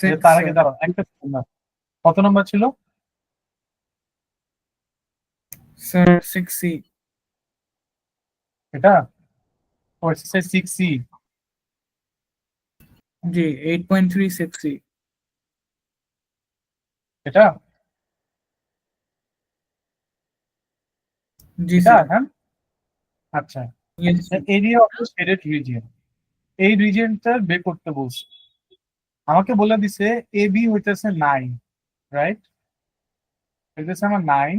Six তার আগে দাঁড়াও একটা second না। কত নম্বর ছিল? Sir 6C। এটা ও এক্সারসাইজ 6C। জি 8.3 6C। এটা জি এটা স্যার। হ্যাঁ। আচ্ছা, yes. Area of the shaded region, এই রিজিয়নটা বের করতে বলছে। আমাকে বলে দিছে এ বি হইতেছে 9, রাইট? হইতেছে আমার 9,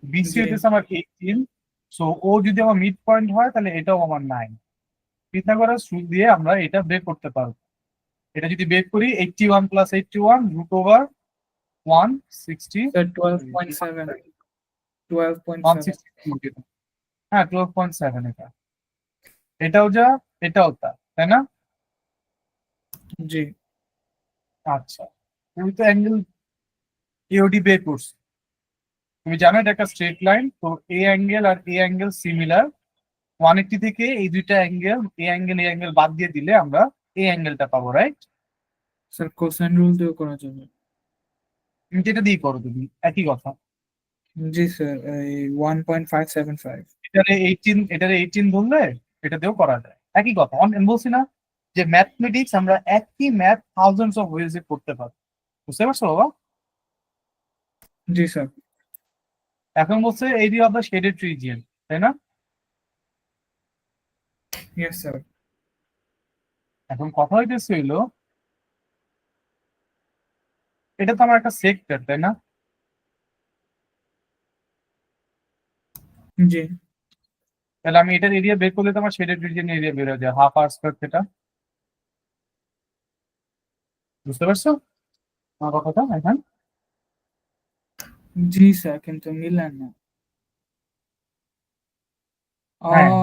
বিসি জি হইতেছে আমার 18। সো ও যদি আমার মিড পয়েন্ট হয় তাহলে এটাও আমার 9। পিথাগোরাস রুল দিয়ে আমরা এটা বের করতে পারবো। এটা যদি বের করি 81 প্লাস 81 রুট ওভার 160, স্যার 12.7। 12.7। 160, হ্যাঁ 12.7। এটাও যা, এটাও তা, তাই না? জি আচ্ছা, তুমি তো অ্যাঙ্গেল এওডি বের করছো। তুমি জানো এটা একটা স্ট্রেট লাইন, তো এ অ্যাঙ্গেল আর এ অ্যাঙ্গেল সিমিলার। 180 থেকে এই দুইটা অ্যাঙ্গেল, এ অ্যাঙ্গেল বাদ দিয়ে দিলে আমরা এই অ্যাঙ্গেলটা পাবো, রাইট? স্যার কোসাইন রুল দিয়েও করা যাবে। তুমি যেটা দিয়ে করো তুমি একই কথা। জি স্যার এই 1.575। এটারে 18 ধরলে এটা দিয়েও করা যায়, একই কথা। আমি বলছি না যে ম্যাথমেটিক্স আমরা একই ম্যাথ থাউজেন্ডস অফ ওয়েজ এ করতে পারি। বুঝতে পারছো বাবা? জি স্যার। এখন বলছে area of the shaded region, তাই না? Yes sir. এখন কথা হইতেছে হইলো, এটা তো আমার একটা সেক্টর, তাই না? জি তাহলে আমি এটার এরিয়া বের করলে তো আমার শেডেড রিজিয়ন এরিয়া বের হয়ে যায়, হাফ আর স্কোয়ার থিটা। বুঝতে পারছো আমার কথাটা এখন? জি স্যার কিন্তু মিলান না। হ্যাঁ, ও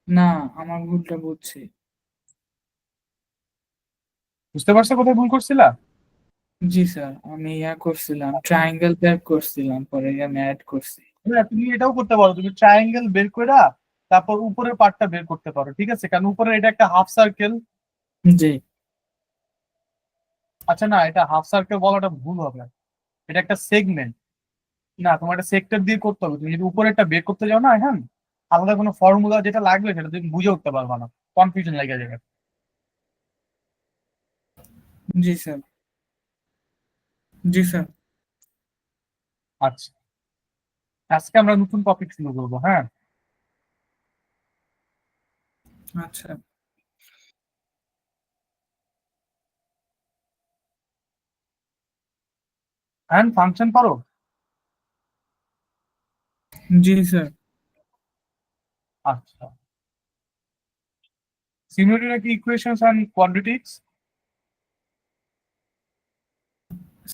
না, আমার ভুলটা বুঝছি। বুঝতে পারছো কোথায় ভুল করছিলা? জি স্যার আমি করছিলাম, ট্রায়াঙ্গেল বের করছিলাম, পরে আমি অ্যাড করছি। হ্যাঁ, তুমি এটাও করতে পারো, তুমি ট্রায়াঙ্গেল বের করে তারপর উপরের পার্টটা বের করতে পারো, ঠিক আছে? কারণ উপরে এটা একটা হাফ সার্কেল। জি আচ্ছা না, এটা হাফ সার্কেল বলাটা ভুল হবে, এটা একটা সেগমেন্ট। না, তোমার একটা সেক্টর দিয়ে করতে হবে। তুমি যদি উপরেরটা বের করতে যাও না, হ্যাঁ, আলাদা কোনো ফর্মুলা যেটা লাগবে সেটা তুমি বুঝে উঠতে পারবা না, কনফিউশন লেগে যাবে। জি স্যার। জি স্যার। আচ্ছা, আজকে আমরা নতুন টপিক শুরু করবো, হ্যাঁ? আচ্ছা। হ্যাঁ, ফাংশন পারো? জি স্যার। আচ্ছা, সিমিলারিটি নাকি equations and quadratics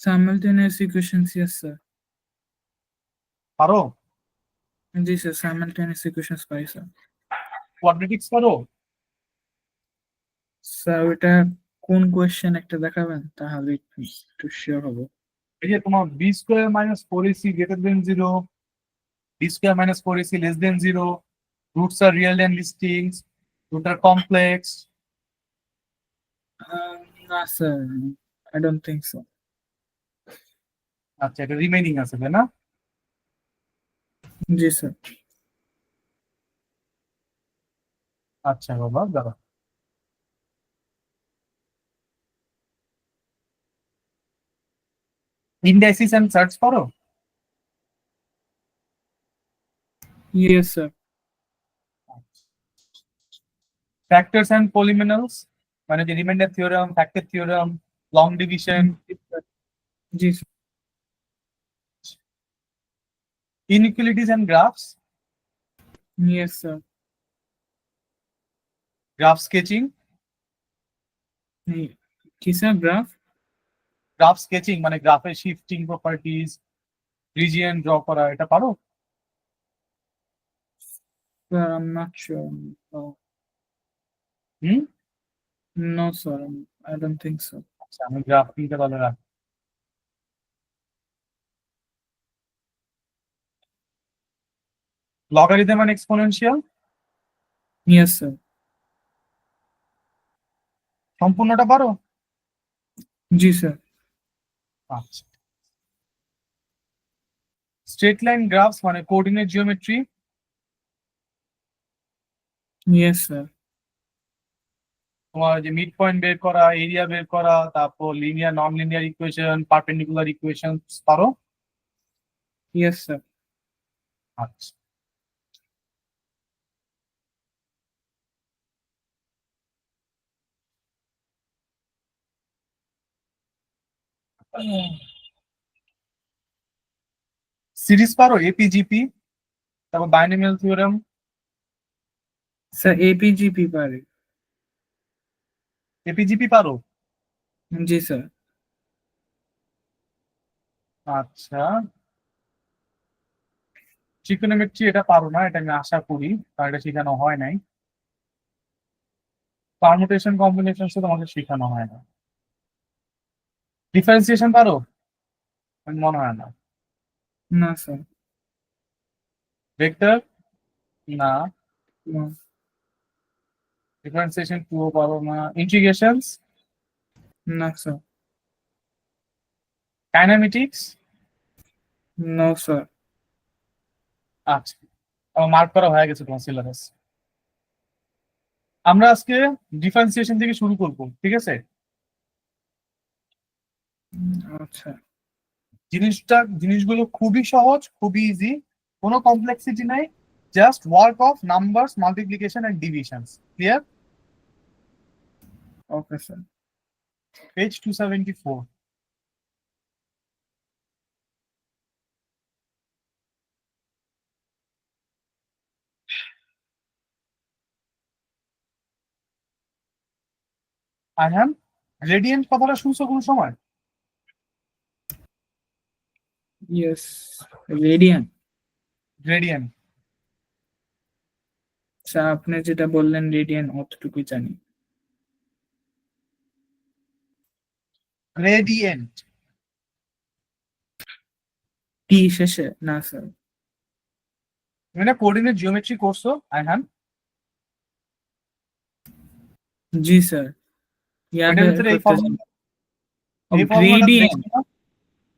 simultaneous equations, yes sir. পারো? জি স্যার simultaneous equations পাই স্যার। কোয়াড্রেটিক্স পারো? স্যার ওইটা কোন কোয়েশ্চেন একটা দেখাবেন তাহলে একটু শিওর হবো। এই যে তোমার b square minus 4ac greater than 0, b square minus 4ac less than 0, roots are real and distinct, root are complex. না sir, I don't think so. আচ্ছা, এটা রিমেইনিং আছে, তাই না? জি স্যার। আচ্ছা বাবা, দাঁড়া। ইন্ডাইসিস এন্ড সার্চ করো? Yes sir. Factors and polynomials, মানে যে remainder theorem, factor theorem, long division, জি sir. Inequalities and graphs, yes sir. Graph sketching. কি স্যার গ্রাফ? গ্রাফ স্কেচিং মানে গ্রাফের শিফটিং প্রপার্টিজ, রিজিয়ন ড্র করা, এটা পারো? Sir I am not sure. Hmm. No sir, I don't think so. আচ্ছা, আমি graph তিনটা তাহলে রাখি। Logarithm and exponential yes sir. সম্পূর্ণটা পারো? জি স্যার। আচ্ছা, স্ট্রেট লাইন গ্রাফস মানে কোঅর্ডিনেট জিওমেট্রি। Yes sir. তোমার যে মিড পয়েন্ট বের করা, এরিয়া বের করা, তারপর linear non linear equation, perpendicular equation পারো? Yes sir. আচ্ছা, সিরিজ পারো? এপিজিপি, তারপর বাইনোমিয়াল থিওরেম। স্যার এপিজিপি পারে। এপিজিপি পারো? জি স্যার। আচ্ছা, ট্রিগোনোমেট্রি এটা পারো না, এটা আমি আশা করি, কারণ এটা শেখানো হয় নাই। পারমুটেশন কম্বিনেশন তোমাকে শেখানো হয় না। ডিফারেন্সিয়েশন পারো? আমার মনে হয় না। না স্যার। ভেক্টর? না। না। ডিফারেন্সিয়েশন টুও পারো না। ইন্টিগ্রেশনস? না স্যার। কাইনেমেটিক্স? No sir. আচ্ছা, আমার মার্ক করা হয়ে গেছে তোমার সিলেবাস। আমরা আজকে ডিফারেন্সিয়েশন থেকে শুরু করব, ঠিক আছে? আচ্ছা। জিনিসগুলো খুবই সহজ, খুবই ইজি, কোনো কমপ্লেক্সিটি নাই, just work of numbers, multiplication and divisions. Clear? Okay sir. Page 274। Ayhan, gradient কথাটা শুনছো কোনো সময়? ইয়েস। রেডিয়ান। গ্রেডিয়েন্ট। স্যার আপনি যেটা বললেন রেডিয়ান অতটুকুই জানি। গ্রেডিয়েন্ট। টি শেষে? না স্যার। মানে কোঅর্ডিনেট জিওমেট্রি করছো আয়হান? জি স্যার। ইয়াদ ওইটার ভিতরে এই করতেছি। ফর্মুলা, ও এই ফর্মুলাটা গ্রেডিয়েন্ট। দেখছো না?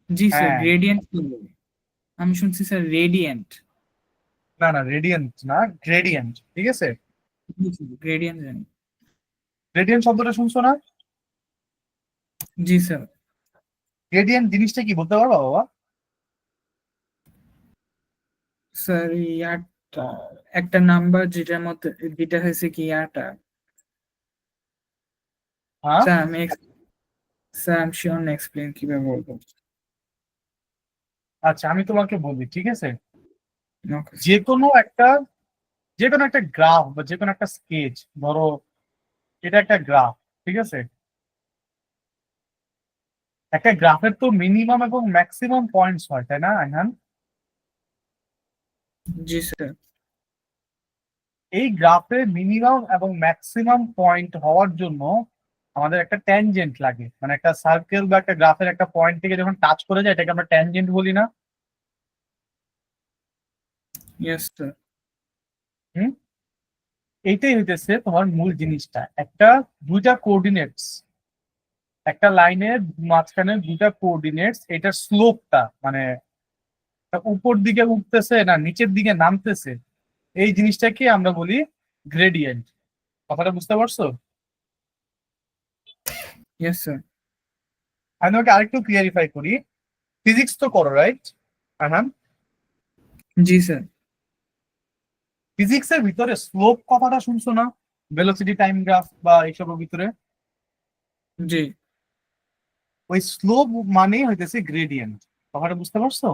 জি স্যার হ্যাঁ। গ্রেডিয়েন্ট কি বলে? আমি শুনছি স্যার রেডিয়েন্ট। না না, রেডিয়েন্ট না, গ্রেডিয়েন্ট, ঠিক আছে? গ্রেডিয়েন্ট জানি। গ্রেডিয়েন্ট শব্দটা শুনছো না? জি স্যার। গ্রেডিয়েন্ট জিনিসটা কি বলতে পারবা বাবা? স্যার ইয়ারটা একটা নাম্বার যেটার মধ্যে যেটা হয়েছে কি ইয়ারটা। হ্যাঁ। স্যার স্যার আমি শিওর না এক্সপ্লেন কিভাবে বলবো। আচ্ছা, আমি তোমাকে বলি, ঠিক আছে? ওকে যে স্যার। কোনো একটা যে কোনো একটা গ্রাফ বা যে কোনো একটা স্কেচ, ধরো এটা একটা গ্রাফ, ঠিক আছে? একটা গ্রাফের তো মিনিমাম এবং ম্যাক্সিমাম পয়েন্টস হয়, তাই না আইহান? জি স্যার। এই গ্রাফের মিনিমাম এবং ম্যাক্সিমাম পয়েন্ট হওয়ার জন্য আমাদের একটা ট্যানজেন্ট লাগে, মানে একটা সার্কেল বা একটা গ্রাফের একটা পয়েন্ট থেকে যখন টাচ করে যায় এটাকে আমরা ট্যানজেন্ট বলি না? Yes sir. হুম। এইটাই হইতেছে তোমার মূল জিনিসটা, একটা দুইটা কোঅর্ডিনেটস, একটা লাইনের মাঝখানে দুইটা কোঅর্ডিনেটস, এটার স্লোপটা মানে উপর দিকে উঠতেছে না নিচের দিকে নামতেছে, এই জিনিসটাকে আমরা বলি গ্রেডিয়েন্ট। কথাটা বুঝতে পারছো? Yes sir. আমি তোমাকে আরেকটু ক্লিয়ারিফাই করি। ফিজিক্স তো করো, রাইট? হ্যাঁ। জি স্যার। ফিজিক্সের ভিতরে স্লোপ কথাটা শুনছো না? ভেলোসিটি টাইম গ্রাফ বা এইসবের ভিতরে জি। ওই স্লোপ মানেই হইতেছে গ্রেডিয়েন্ট। কথাটা বুঝতে পারছো?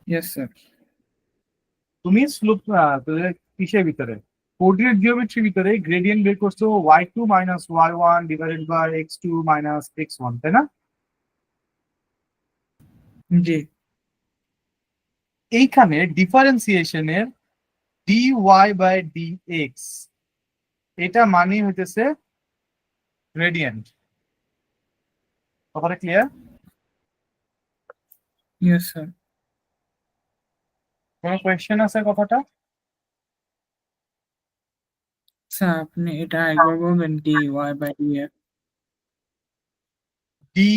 Yes sir. তুমি স্লোপ কিসের ভিতরে, কোঅর্ডিনেট জিওমেট্রির ভিতরে গ্রেডিয়েন্ট বের করছো y2 minus y1 divided by x2 minus x1, তাই না? জি। এইখানে ডিফারেন্সিয়েশনের dy বাই dx, এটা মানেই হইতেছে গ্রেডিয়েন্ট। কথাটা ক্লিয়ার? Yes sir. কোনো কোয়েশ্চেন আছে কথাটা? স্যার আপনি এটা একবার বলবেন D Y by D X? D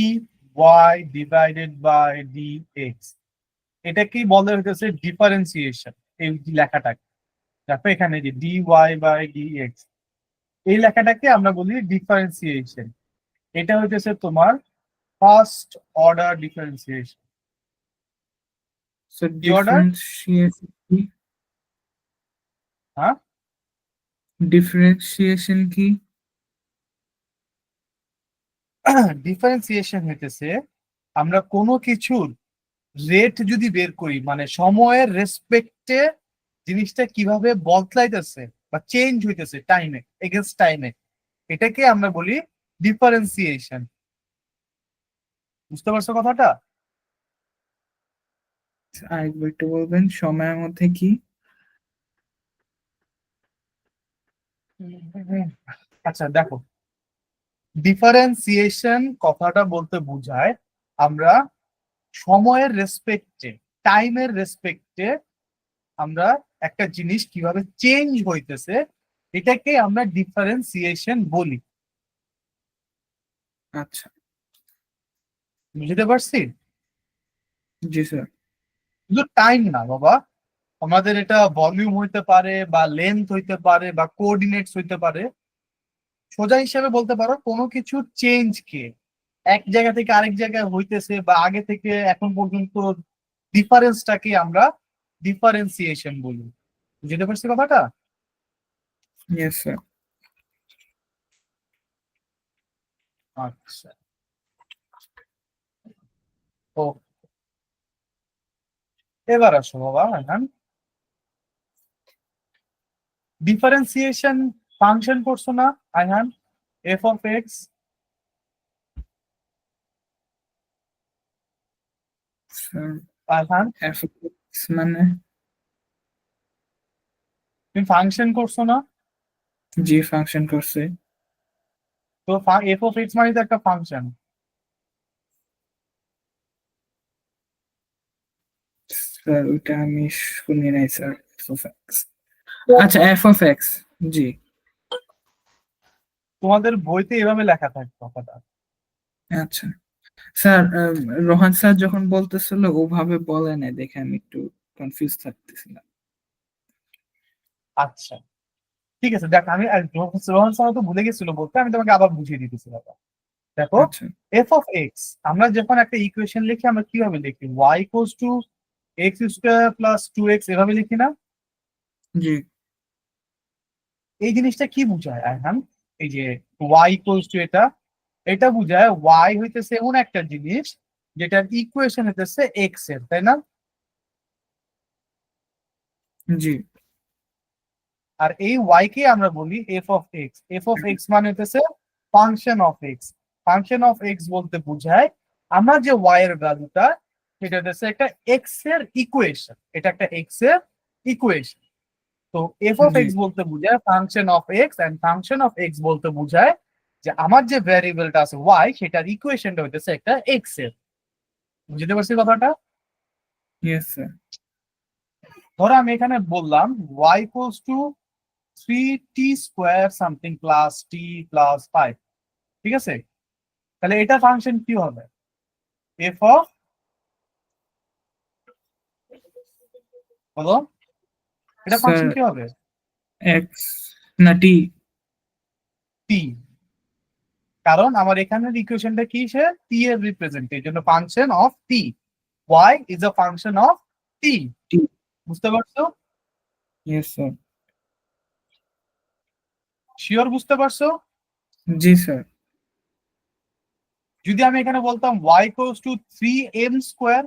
Y divided by D X, এটাকেই বলে হইতেছে ডিফারেন্সিয়েশন। এই লেখাটাকে দেখো এখানে যে D Y by D x, এই লেখাটাকে আমরা বলি ডিফারেন্সিয়েশন। এটা হইতেছে তোমার ফার্স্ট অর্ডার ডিফারেন্সিয়েশন। সো কি অর্ডার? হ্যাঁ, ডিফারেন্সিয়েশন কি? ডিফারেন্সিয়েশন হইতেছে আমরা কোনো কিছুর রেট যদি বের করি, মানে সময়ের রেসপেক্টে জিনিসটা কিভাবে বদলাইতেছে বা চেঞ্জ হইতেছে টাইমে, এগেন্স্ট টাইমে, এটাকে আমরা বলি ডিফারেন্সিয়েশন। বুঝতে পারছো কথাটা? আরেকবার একটু বলবেন, সময়ের মধ্যে কি? আচ্ছা দেখো, ডিফারেন্সিয়েশন কথাটা বলতে বোঝায় আমরা সময়ের রেসপেক্টে, টাইমের রেসপেক্টে আমরা একটা জিনিস কিভাবে চেঞ্জ হইতেছে, এটাকে আমরা ডিফারেন্সিয়েশন বলি। আচ্ছা, বুঝতে পারছি? জি স্যার। শুধু টাইম না বাবা, আমাদের এটা ভলিউম হইতে পারে বা লেন্থ হইতে পারে বা কোঅর্ডিনেটস হইতে পারে। সোজা হিসেবে বলতে পারো কোনো কিছুর চেঞ্জ কে এক জায়গা থেকে আরেক জায়গায় হইতেছে বা আগে থেকে এখন পর্যন্ত ডিফারেন্সটাকে আমরা ডিফারেন্সিয়েশন বলি। বুঝতে পারছি কথাটা? Yes sir. আচ্ছা, তো এবার আসো বাবা, হ্যাঁ, ডিফারেন্সিয়েশন ফাংশন করছো না Ayhan? F of x, sir Ayhan F মানে? তুমি ফাংশন করছো না? জি, ফাংশন করছে। তো এফ অফ এক্স মানে তো একটা ফাংশন। স্যার ওইটা আমি শুনি নাই স্যার, এফ অফ এক্স। আচ্ছা, এফ অফ এক্স। জি। তোমাদের বইতে এভাবে লেখা থাকে কথাটা। আচ্ছা স্যার, রোহান স্যার যখন বলতেছিল ওভাবে বলে নাই দেখে আমি একটু কনফিউজ থাকতেছিলাম। আচ্ছা ঠিক আছে, দেখ আমি রোহন স্যার তো ভুলে গেছিল বলতে, আমি তোমাকে আবার বুঝিয়ে দিতেছি বাবা। দেখো, আচ্ছা। এফ অফ এক্স আমরা যখন একটা ইকুয়েশন লিখি আমরা কিভাবে লিখি? Y equals to X square plus two X, এভাবে লিখি না? জি। এই জিনিসটা কি বোঝায় আয়হান? এই যে ওয়াই ইকুয়ালস টু এটা, এটা বোঝায় ওয়াই হইতেছে এমন একটা জিনিস যেটার ইকুয়েশন হইতেছে এক্স এর, তাই না? জি। আর এই ওয়াই কে আমরা বলি F of x. F of x মানে হইতেছে function of x. Function of X বলতে বোঝায় আমরা যে ওয়াই এর ভ্যালুটা, সেটা হচ্ছে একটা এক্স এর ইকুয়েশন, এটা একটা এক্স এর ইকুয়েশন। তো এফ অফ জি। এক্স বলতে বোঝায় function of X, and function of X বলতে বোঝায় যে আমার যে ভ্যারিয়েবলটা আছে ওয়াই, সেটার ইকুয়েশনটা হইতেছে একটা এক্স এর। বুঝতে পারছি কথাটা? Yes sir. ধরো আমি এখানে বললাম Y equals to 3t square something plus T plus 5, ঠিক আছে? তাহলে এটা ফাংশন কি হবে? এফ অফ, বলো, এটা স্যার ফাংশন কি হবে? এক্স না টি? টি। কারণ আমার এখানের ইকুয়েশনটা কি, সে টি এর রিপ্রেজেন্ট, এই জন্য function of t. Y is a function of t. T. বুঝতে পারছো? Yes sir. শিওর বুঝতে পারছো? জি স্যার। যদি আমি এখানে বলতাম y equals to 3m square,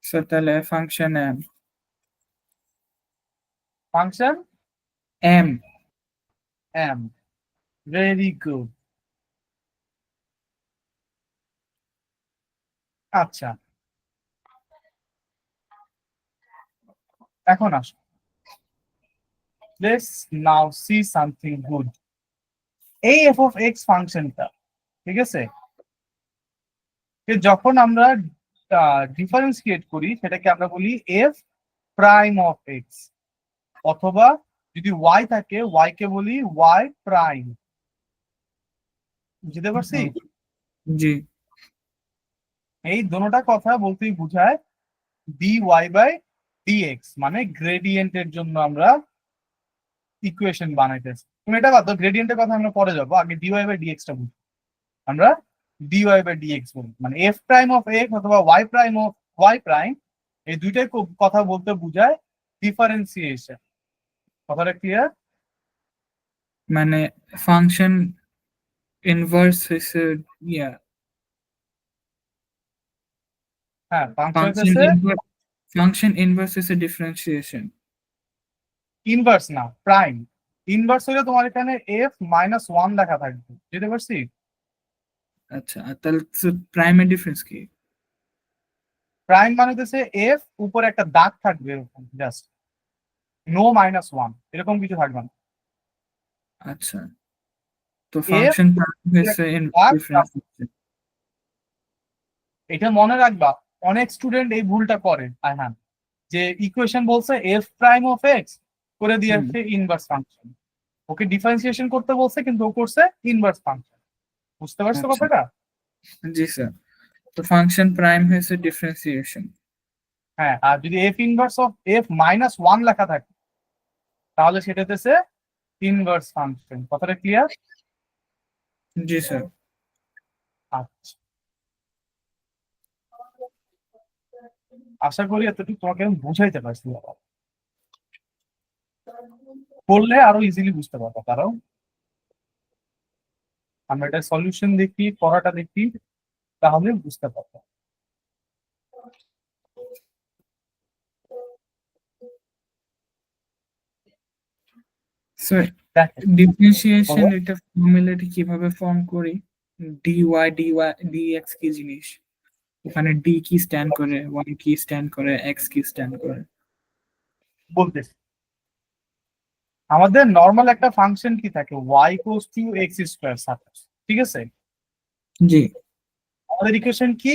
sir তাহলে function m. Function m. M. Very good. আচ্ছা, এখন আসো, let's now see something good. এই এফ অফ এক্স ফাংশনটা, ঠিক আছে, যখন আমরা ডিফারেন্সিয়েট করি সেটাকে আমরা বলি এফ প্রাইম অফ এক্স, অথবা যদি ওয়াই থাকে ওয়াই কে বলি ওয়াই প্রাইম। বুঝতে পারছি? জি এই দোনোটা কথা বলতেই বোঝায় dy/dx, মানে গ্রেডিয়েন্টের জন্য আমরা ইকুয়েশন বানাইতেছি। তুমি এটা বাদ, গ্রেডিয়েন্টের কথা আমরা পরে যাবো, আগে dy/dx টা বুঝি। আমরা dy/dx বলি, মানে f প্রাইম অফ x অথবা y prime of y prime, এই দুইটাই কথা বলতে বোঝায় ডিফারেন্সিয়েশন। কথাটা ক্লিয়ার? মানে ফাংশন ইনভার্স হইছে, ইয়া হ্যাঁ, ফাংশন ফাংশন হইতেছে ইনভার্স, ফাংশন ইনভার্স হইছে ডিফারেন্সিয়েশন। ইনভার্স না, প্রাইম। ইনভার্স হলে তোমার এখানে f-1 লেখা থাকবে, বুঝতে পারছি? আচ্ছা, আর তাহলে প্রাইমের ডিফারেন্স কি? প্রাইম মানে হচ্ছে এফ উপরে একটা দাগ থাকবে এরকম, জাস্ট -1 এরকম কিছু থাকবে না। আচ্ছা, তো এফ ফাংশন প্রাইম হইছে দাগ, ডিফারেন্স। এটা মনে রাখবা। অনেক স্টুডেন্ট এই ভুলটা করে, হ্যাঁ, যে ইকুয়েশন বলছে এফ প্রাইম অফ এক্স করে দিয়েছে ইনভার্স ফাংশন, ওকে ডিফারেন্সিয়েশন করতে বলছে কিন্তু ও করছে ইনভার্স ফাংশন। বুঝতে পারছো আচ্ছা, কথাটা? জি স্যার। তো ফাংশন প্রাইম হয়েছে ডিফারেন্সিয়েশন। হ্যাঁ, আর যদি এফ ইনভার্স অফ f-1 লেখা থাকে তাহলে সেটা হচ্ছে ইনভার্স ফাংশন। কথাটা ক্লিয়ার? জি স্যার। আচ্ছা, আশা করি এতটুকু তোমাকে আমি বুঝাইতে পারছি। করলে আরো ইজিলি বুঝতে পারবো, কারণ আমরা এটা সলিউশন দেখি, পড়াটা দেখি, তাহলে বুঝতে পারবো। স্যার, দেখেন, ডিফারেন্সিয়েশন বলো। এটা ফর্মুলাটি কিভাবে ফর্ম করি? ডিএক্স কি জিনিস? ওখানে ডি কি স্ট্যান্ড করে, ওয়াই কি স্ট্যান্ড করে, এক্স কি স্ট্যান্ড করে? বলতেছি, আমাদের নর্মাল একটা ফাংশন কি থাকে, y = x², ঠিক আছে? জি। আমাদের ইকুয়েশন কি,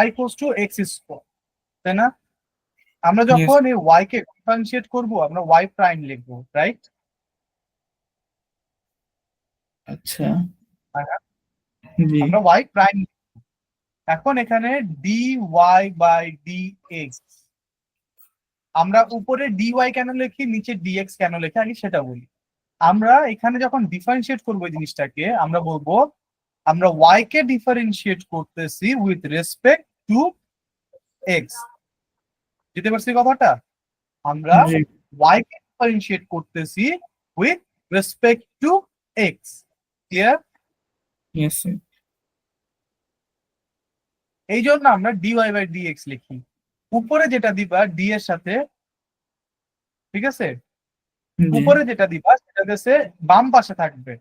y = x², তাই না? আমরা ইয়েস। যখন এই y কে ডিফারেন্সিয়েট করব আমরা y প্রাইম লিখবো, রাইট? আচ্ছা। জি। আমরা y প্রাইম। এখন এখানে dy/dx, আমরা উপরে dy কেন লিখি, নিচে dx কেন লিখি, আগে সেটা বলি। আমরা এখানে যখন ডিফারেন্সিয়েট করবো এই জিনিসটাকে, আমরা বলবো আমরা y কে ডিফারেন্সিয়েট করতেছি উইথ রেসপেক্ট টু এক্স। বুঝতে পারছি কথাটা? আমরা জি। y কে ডিফারেন্সিয়েট করতেছি with respect to x. Clear? Yes sir. এই জন্য আমরা dy/dx লিখি। উপরে যেটা দিবা ডি এর সাথে, ঠিক আছে, জি। উপরে যেটা দিবা সেটা হচ্ছে বাম পাশে থাকবে,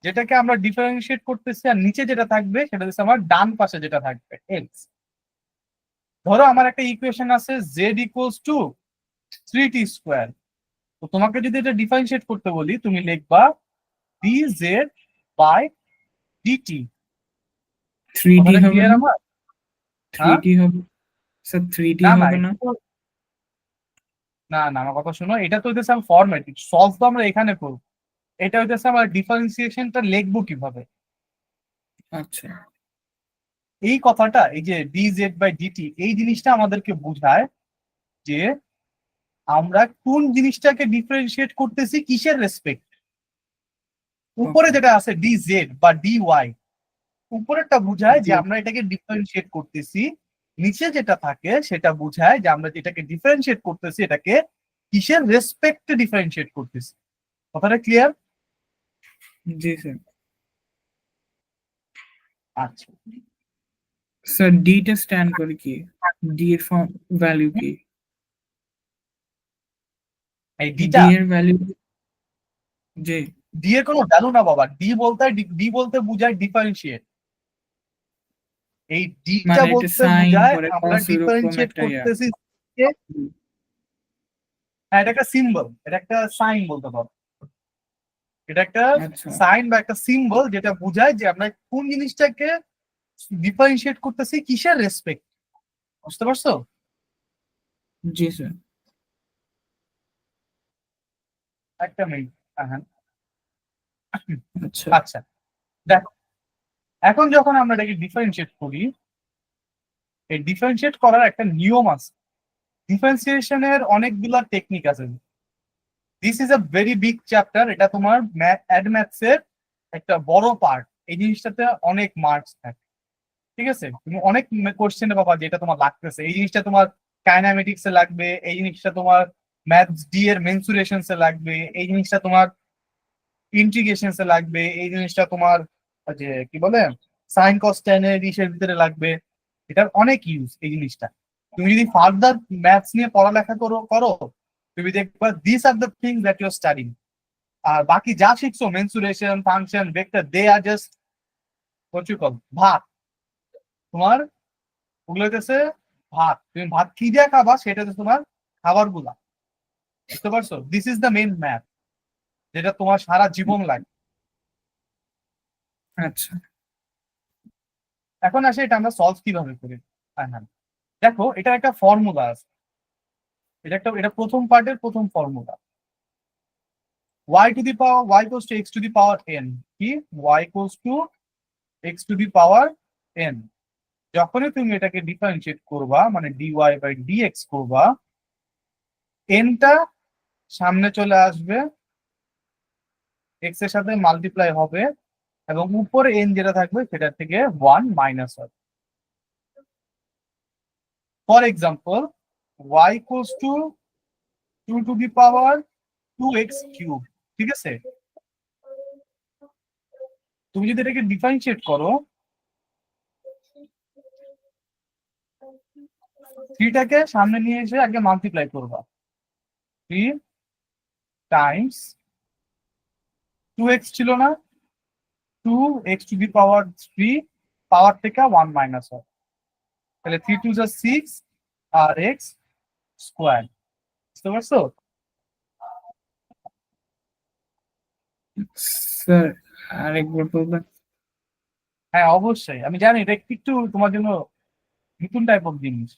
যেটাকে আমরা ডিফারেন্সিয়েট করতেছি, আর নিচে যেটা থাকবে সেটা হচ্ছে আমার ডান পাশে যেটা থাকবে, এক্স। ধরো আমার একটা ইকুয়েশন আছে z = 3t²। তো তোমাকে যদি এটা ডিফারেন্সিয়েট করতে বলি, তুমি লিখবা dz/dt। থ্রি ডি কথাটা হবে ক্লিয়ার না? আমার? থ্রি হ্যাঁ, ডি হবে স্যার, থ্রি ডি না না, হবে না? না না, আমার কথা শোনো, এটা তো হইতেছে আমার ফরম্যাট, সলভ তো আমরা এখানে করবো। এটা হইতেছে আমার ডিফারেন্সিয়েশনটা লিখবো কিভাবে। আচ্ছা। এই কথাটা, এই যে dz/dt, এই জিনিসটা আমাদেরকে বোঝায় যে আমরা কোন জিনিসটাকে ডিফারেন্সিয়েট করতেছি কিসের রেসপেক্ট। উপরে ওকে। যেটা আছে dz/dy, উপরেরটা বোঝায় যে জি। আমরা এটাকে ডিফারেন্সিয়েট করতেছি, নিচে যেটা থাকে সেটা বোঝায় যে আমরা যেটাকে ডিফারেন্সিয়েট করতেছি এটাকে কিসের রেসপেক্টে ডিফারেন্সিয়েট করতেছি। কথাটা ক্লিয়ার? জি স্যার। আচ্ছা, স্যার, ডি টা স্ট্যান্ড করে কি? ডি এর ফর্ম ভ্যালু কি? এই ডি ডিটা, এর ভ্যালু। জি। ডি এর কোনো ভ্যালু না বাবা, ডি বলতে বোঝায় ডিফারেন্সিয়েট। এই ডিটা মানে এটা বলতে সাইন বোঝায় করে আমরা কস এরকম ডিফারেন্সিয়েট একটা ইয়া। করতেছি। হ্যাঁ, এটা একটা সিম্বল, এটা একটা সাইন বলতে পারো। এটা একটা আচ্ছা। সাইন বা একটা সিম্বল যেটা বোঝায় যে আমরা কোন জিনিসটাকে ডিফারেন্সিয়েট করতেছি কিসের রেসপেক্ট। বুঝতে পারছো? জি স্যার। একটা মিনিট। হ্যাঁ, আচ্ছা। আচ্ছা, দেখো, এখন যখন আমরা এটাকে ডিফারেন্সিয়েট করি, এই ডিফারেন্সিয়েট করার একটা নিয়ম আছে। ডিফারেন্সিয়েশনের অনেকগুলা টেকনিক আছে। This is a very big chapter, এটা তোমার ম্যাথস এর একটা বড় পার্ট। এই জিনিসটাতে অনেক মার্কস থাকে, ঠিক আছে? তুমি অনেক কোশ্চেনে পাবা যেটা তোমার লাগতেছে, এই জিনিসটা তোমার কাইনামেটিক্স এ লাগবে, এই জিনিসটা তোমার ম্যাথস ডি এর মেনসুরেশনস এ লাগবে, এই জিনিসটা তোমার ইন্টিগ্রেশনস এ লাগবে, এই জিনিসটা তোমার যে কি বলে সাইন কস ট্যান এর ইসের ভিতরে লাগবে। এটার অনেক ইউজ এই জিনিসটা। তুমি যদি ফার্দার ম্যাথস নিয়ে পড়ালেখা করো করো তুমি দেখবা this are the thing that you are studying. আর বাকি যা শিখছো mensuration function vector they are just what you call ভাত। তোমার ওগুলো হইতেছে ভাত, তুমি ভাত কি দিয়ে খাবা সেটা হচ্ছে তোমার খাবার গুলা। বুঝতে পারছো? This is the main math যেটা তোমার সারা জীবন লাগে। আচ্ছা এখন আসে এটা আমরা সলভ কিভাবে করি। হ্যাঁ, দেখো এটা একটা ফর্মুলা আছে, এটা প্রথম পার্টের প্রথম formula. y two the power y equals to x two the power n। কি y equals to x two the power n। যখনই তুমি এটাকে ডিফারেন্সিয়েট করবা মানে dy বাই dx করবা, n টা সামনে চলে আসবে, x এর সাথে মাল্টিপ্লাই হবে এবং উপরে n যেটা থাকবে সেটা থেকে 1 মাইনাস হবে। For example y equals to 2 two the power 2x cube, ঠিক আছে? তুমি যদি এটাকে ডিফারেন্সিয়েট করো, থ্রিটাকে সামনে নিয়ে এসে আগে মাল্টিপ্লাই করবা। 3 টাইমস 2x ছিল না, 2x টু দি পাওয়ার 3 পাওয়ার থেকে 1 মাইনাস হয়, তাহলে 3 টু যা 6 আর x স্কোয়ার। বুঝতে পারছো? স্যার আরেকবার বলবেন? হ্যাঁ অবশ্যই, আমি জানি এটা একটু তোমার জন্য নতুন টাইপ অফ জিনিস।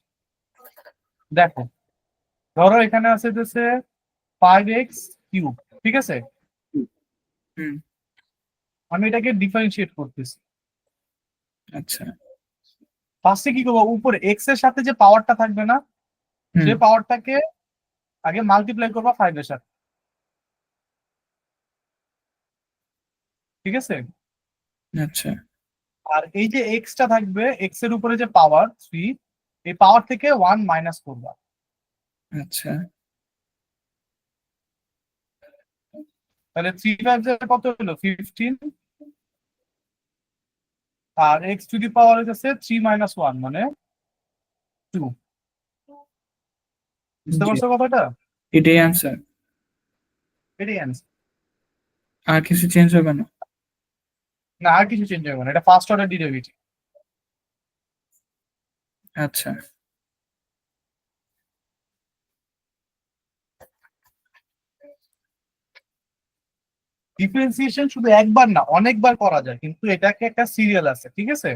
দেখো ধরো এখানে আছে হচ্ছে 5x কিউব, ঠিক আছে? হুম আমি এটাকে ডিফারেন্সিয়েট করতেছি। আচ্ছা ফার্স্টে কি করবো, উপরে এক্স এর সাথে যে পাওয়ারটা থাকবে না হুম সে পাওয়ারটাকে আগে মাল্টিপ্লাই করবা 5 এর সাথে, ঠিক আছে? আচ্ছা আর এই যে এক্সটা থাকবে, এক্স এর উপরে যে পাওয়ার 3, এই পাওয়ার থেকে 1 মাইনাস করবা। আচ্ছা তাহলে 3 5 কত হলো 15, আর এক্স টু দি পাওয়ার হচ্ছে 3 মাইনাস 1 মানে 2। বুঝতে জি পারছো কথাটা? এটাই আনসার, এটাই অ্যান্সার। আর কিছু চেঞ্জ হবে না? না আর কিছু চেঞ্জ হবে না, এটা ফার্স্ট অর্ডার ডেরিভেটিভ। আচ্ছা ডিফারেন্সিয়েশন শুধু একবার না অনেকবার করা যায়, কিন্তু এটাকে একটা সিরিয়াল আছে, ঠিক আছে?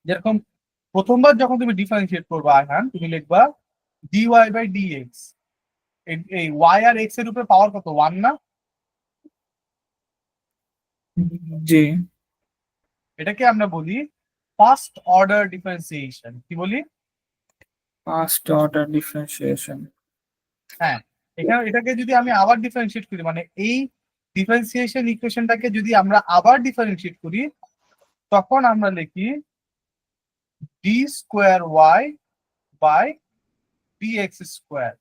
যেরকম প্রথমবার যখন তুমি ডিফারেন্সিয়েট করবা আয়হান, তুমি লিখবা dy বাই dx। এই y আর x এর উপরে পাওয়ার কত 1 না? জি এটাকে আমরা বলি ফার্স্ট অর্ডার ডিফারেন্সিয়েশন। কি বলি? First order differentiation. হ্যাঁ, এটাকে যদি আমি আবার ডিফারেন্সিয়েট করি মানে এই ডিফারেন্সিয়েশন ইকুয়েশনটাকে যদি আমরা আবার ডিফারেন্সিয়েট করি, তখন আমরা লিখি D square Y by D X square.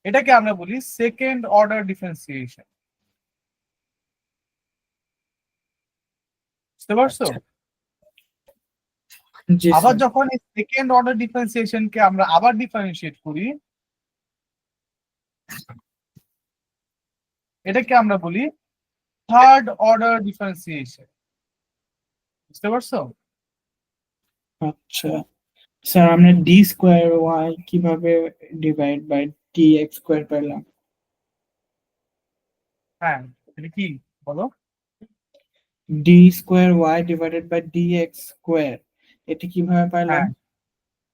এটাকে আমরা বলি সেকেন্ড অর্ডার ডিফারেন্সিয়েশন। বুঝতে পারছো? আচ্ছা জি আবার স্যার। যখন এই সেকেন্ড অর্ডার ডিফারেন্সিয়েশনকে আমরা আবার ডিফারেন্সিয়েট করি, এটাকে আমরা বলি থার্ড অর্ডার ডিফারেন্সিয়েশন। বুঝতে পারছো? আচ্ছা স্যার আমরা ডি স্কোয়ার ওয়াই কিভাবে divide by D x square পেলাম? হ্যাঁ, এটা কি বলো? D square y divided by D x square, এটা কিভাবে পাইলাম? হ্যাঁ,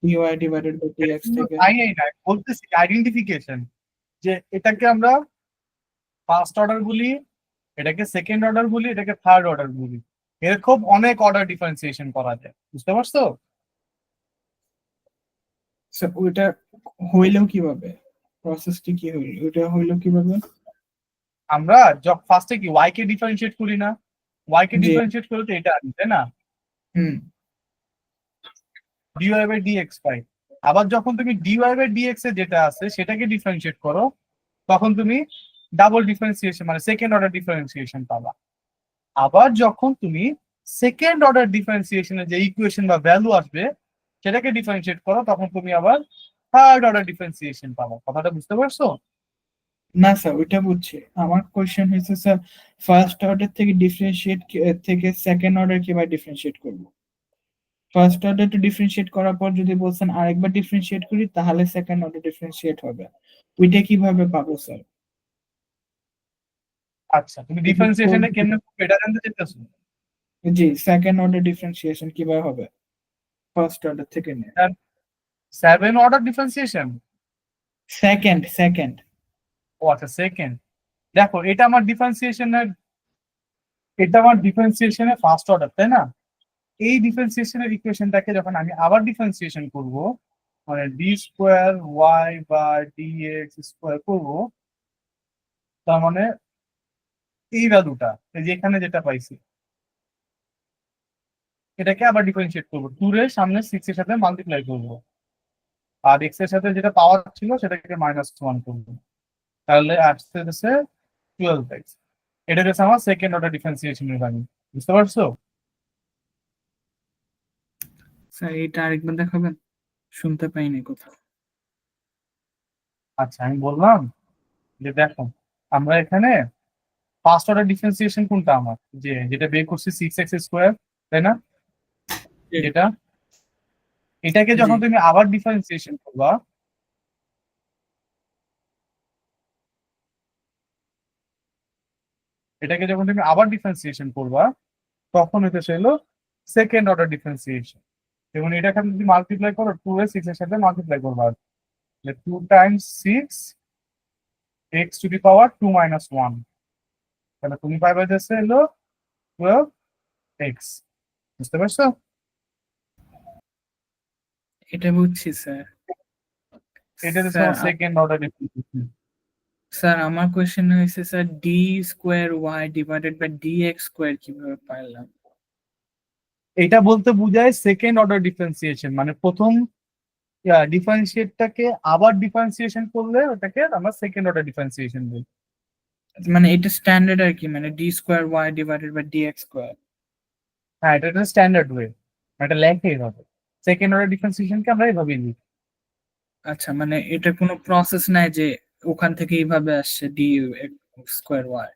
d Y divided by d এটা এক্স কিন্তু থেকে? তাই না, বলতেছি আইডেন্টিফিকেশন, যে এটাকে আমরা ফার্স্ট অর্ডার বলি, এটাকে সেকেন্ড অর্ডার বলি, এটাকে থার্ড অর্ডার বলি। এরকম অনেক অর্ডার ডিফারেন্সিয়েশন করা যায়, বুঝতে পারছো? স্যার ওইটা হইলেও কিভাবে, প্রসেসটি কি হইল, ওইটা হইলো কিভাবে? আমরা ফার্স্টে কি ওয়াই কে ডিফারেন্সিয়েট করি না? ওয়াই কে জি। ডিফারেন্সিয়েট করে তো এটা আনি, তাই না? হুম। ডিওয়াই বাই ডিএক্স পাই। আবার যখন তুমি ডিওয়াই বাই ডিএক্স এ যেটা আছে সেটাকে ডিফারেন্সিয়েট করো, তখন তুমি ডাবল ডিফারেন্সিয়েশন মানে সেকেন্ড অর্ডার ডিফারেন্সিয়েশন পাবা। আবার যখন তুমি সেকেন্ড অর্ডার ডিফারেন্সিয়েশনের যে ইকুয়েশন বা ভ্যালু আসবে সেটাকে ডিফারেন্সিয়েট করো, তখন তুমি আবার থার্ড অর্ডার ডিফারেন্সিয়েশন পাবো। কথাটা বুঝতে পারছো? না স্যার ওইটা বুঝছি, আমার কোশ্চেন হয়েছে স্যার ফার্স্ট অর্ডার থেকে ডিফারেন্সিয়েট থেকে সেকেন্ড অর্ডার কিভাবে ডিফারেন্সিয়েট করব? ফার্স্ট অর্ডার টু ডিফারেন্সিয়েট করার পর যদি বলছেন আরেকবার ডিফারেন্সিয়েট করি তাহলে সেকেন্ড অর্ডার ডিফারেন্সিয়েট হবে, ওইটা কিভাবে পাবো স্যার? আচ্ছা, তুমি ডিফারেন্সিয়েশনটা কেমনে করবে এটা জানতে চাইতেছো? জি, সেকেন্ড অর্ডার ডিফারেন্সিয়েশন কিভাবে হবে ফার্স্ট অর্ডার থেকে নিয়ে? Seven order differentiation? Second second. ও আচ্ছা, সেকেন্ড। দেখো, এটা আমার ডিফারেন্সিয়েশনের ফার্স্ট অর্ডার, তাই না? এই ডিফারেন্সিয়েশনের ইকুয়েশনটাকে যখন আমি আবার ডিফারেন্সিয়েশন করব, মানে ডি স্কোয়ার ওয়াই বা ডি এক্স স্কোয়ার করবো, তার মানে এই ভ্যালুটা, এই যে এখানে যেটা পাইছি, এটাকে আবার ডিফারেন্সিয়েট করবো, 2 এর সামনে 6 এর সাথে মাল্টিপ্লাই করবো, আর এক্স এর সাথে যেটা পাওয়ার ছিল সেটাকে -1 করবো, তাহলে আসতেছে 12x। এটা হচ্ছে আমার সেকেন্ড অর্ডার ডিফারেন্সিয়েশনের ভ্যালু, বুঝতে পারছো? স্যার এটা আরেকবার দেখাবেন, শুনতে পাইনি কোথাও। আচ্ছা, আমি বললাম যে দেখো, আমরা এখানে ফার্স্ট অর্ডার ডিফারেন্সিয়েশন কোনটা আমার, যেটা বের করছি 6x², তাই না? জি। যেটা, এটাকে জি। যখন তুমি আবার ডিফারেন্সিয়েশন করবা, এটাকে যখন তুমি আবার ডিফারেন্সিয়েশন করবা, তখন হইতেছে হলো সেকেন্ড অর্ডার ডিফারেন্সিয়েশন। এবং এটাকে যদি মাল্টিপ্লাই করো, 2 এর 6 এর সাথে মাল্টিপ্লাই করবা, 2 টাইমস 6 এক্স টু দি পাওয়ার 2 - 1, তাহলে তুমি পাইবা যাচ্ছে হলো 12x। বুঝতে পারছো? এটা বুঝছি স্যার। এটা হচ্ছে স্যার আমার সেকেন্ড অর্ডার ডিফারেন্সিয়েশন। স্যার আমার কোশ্চেন হয়েছে sir d square y divided by D x square কিভাবে পাইলাম? এটা বলতে বোঝায় সেকেন্ড অর্ডার ডিফারেন্সিয়েশন, মানে প্রথম ডিফারেন্সিয়েটটাকে আবার ডিফারেন্সিয়েশন করলে ওটাকে আমরা সেকেন্ড অর্ডার ডিফারেন্সিয়েশন বলি। মানে এটা স্ট্যান্ডার্ড আর কি, মানে d square y divided by D x square. হ্যাঁ, এটা একটা স্ট্যান্ডার্ড ওয়ে, এটা লেখে এইভাবে। সেকেন্ড অর্ডার ডিফারেন্সিয়েশনকে আমরা এইভাবেই লিখি। আচ্ছা, মানে এটা কোনো প্রসেস নাই যে ওখান থেকে এইভাবে আসছে ডি স্কোয়ার ওয়াই?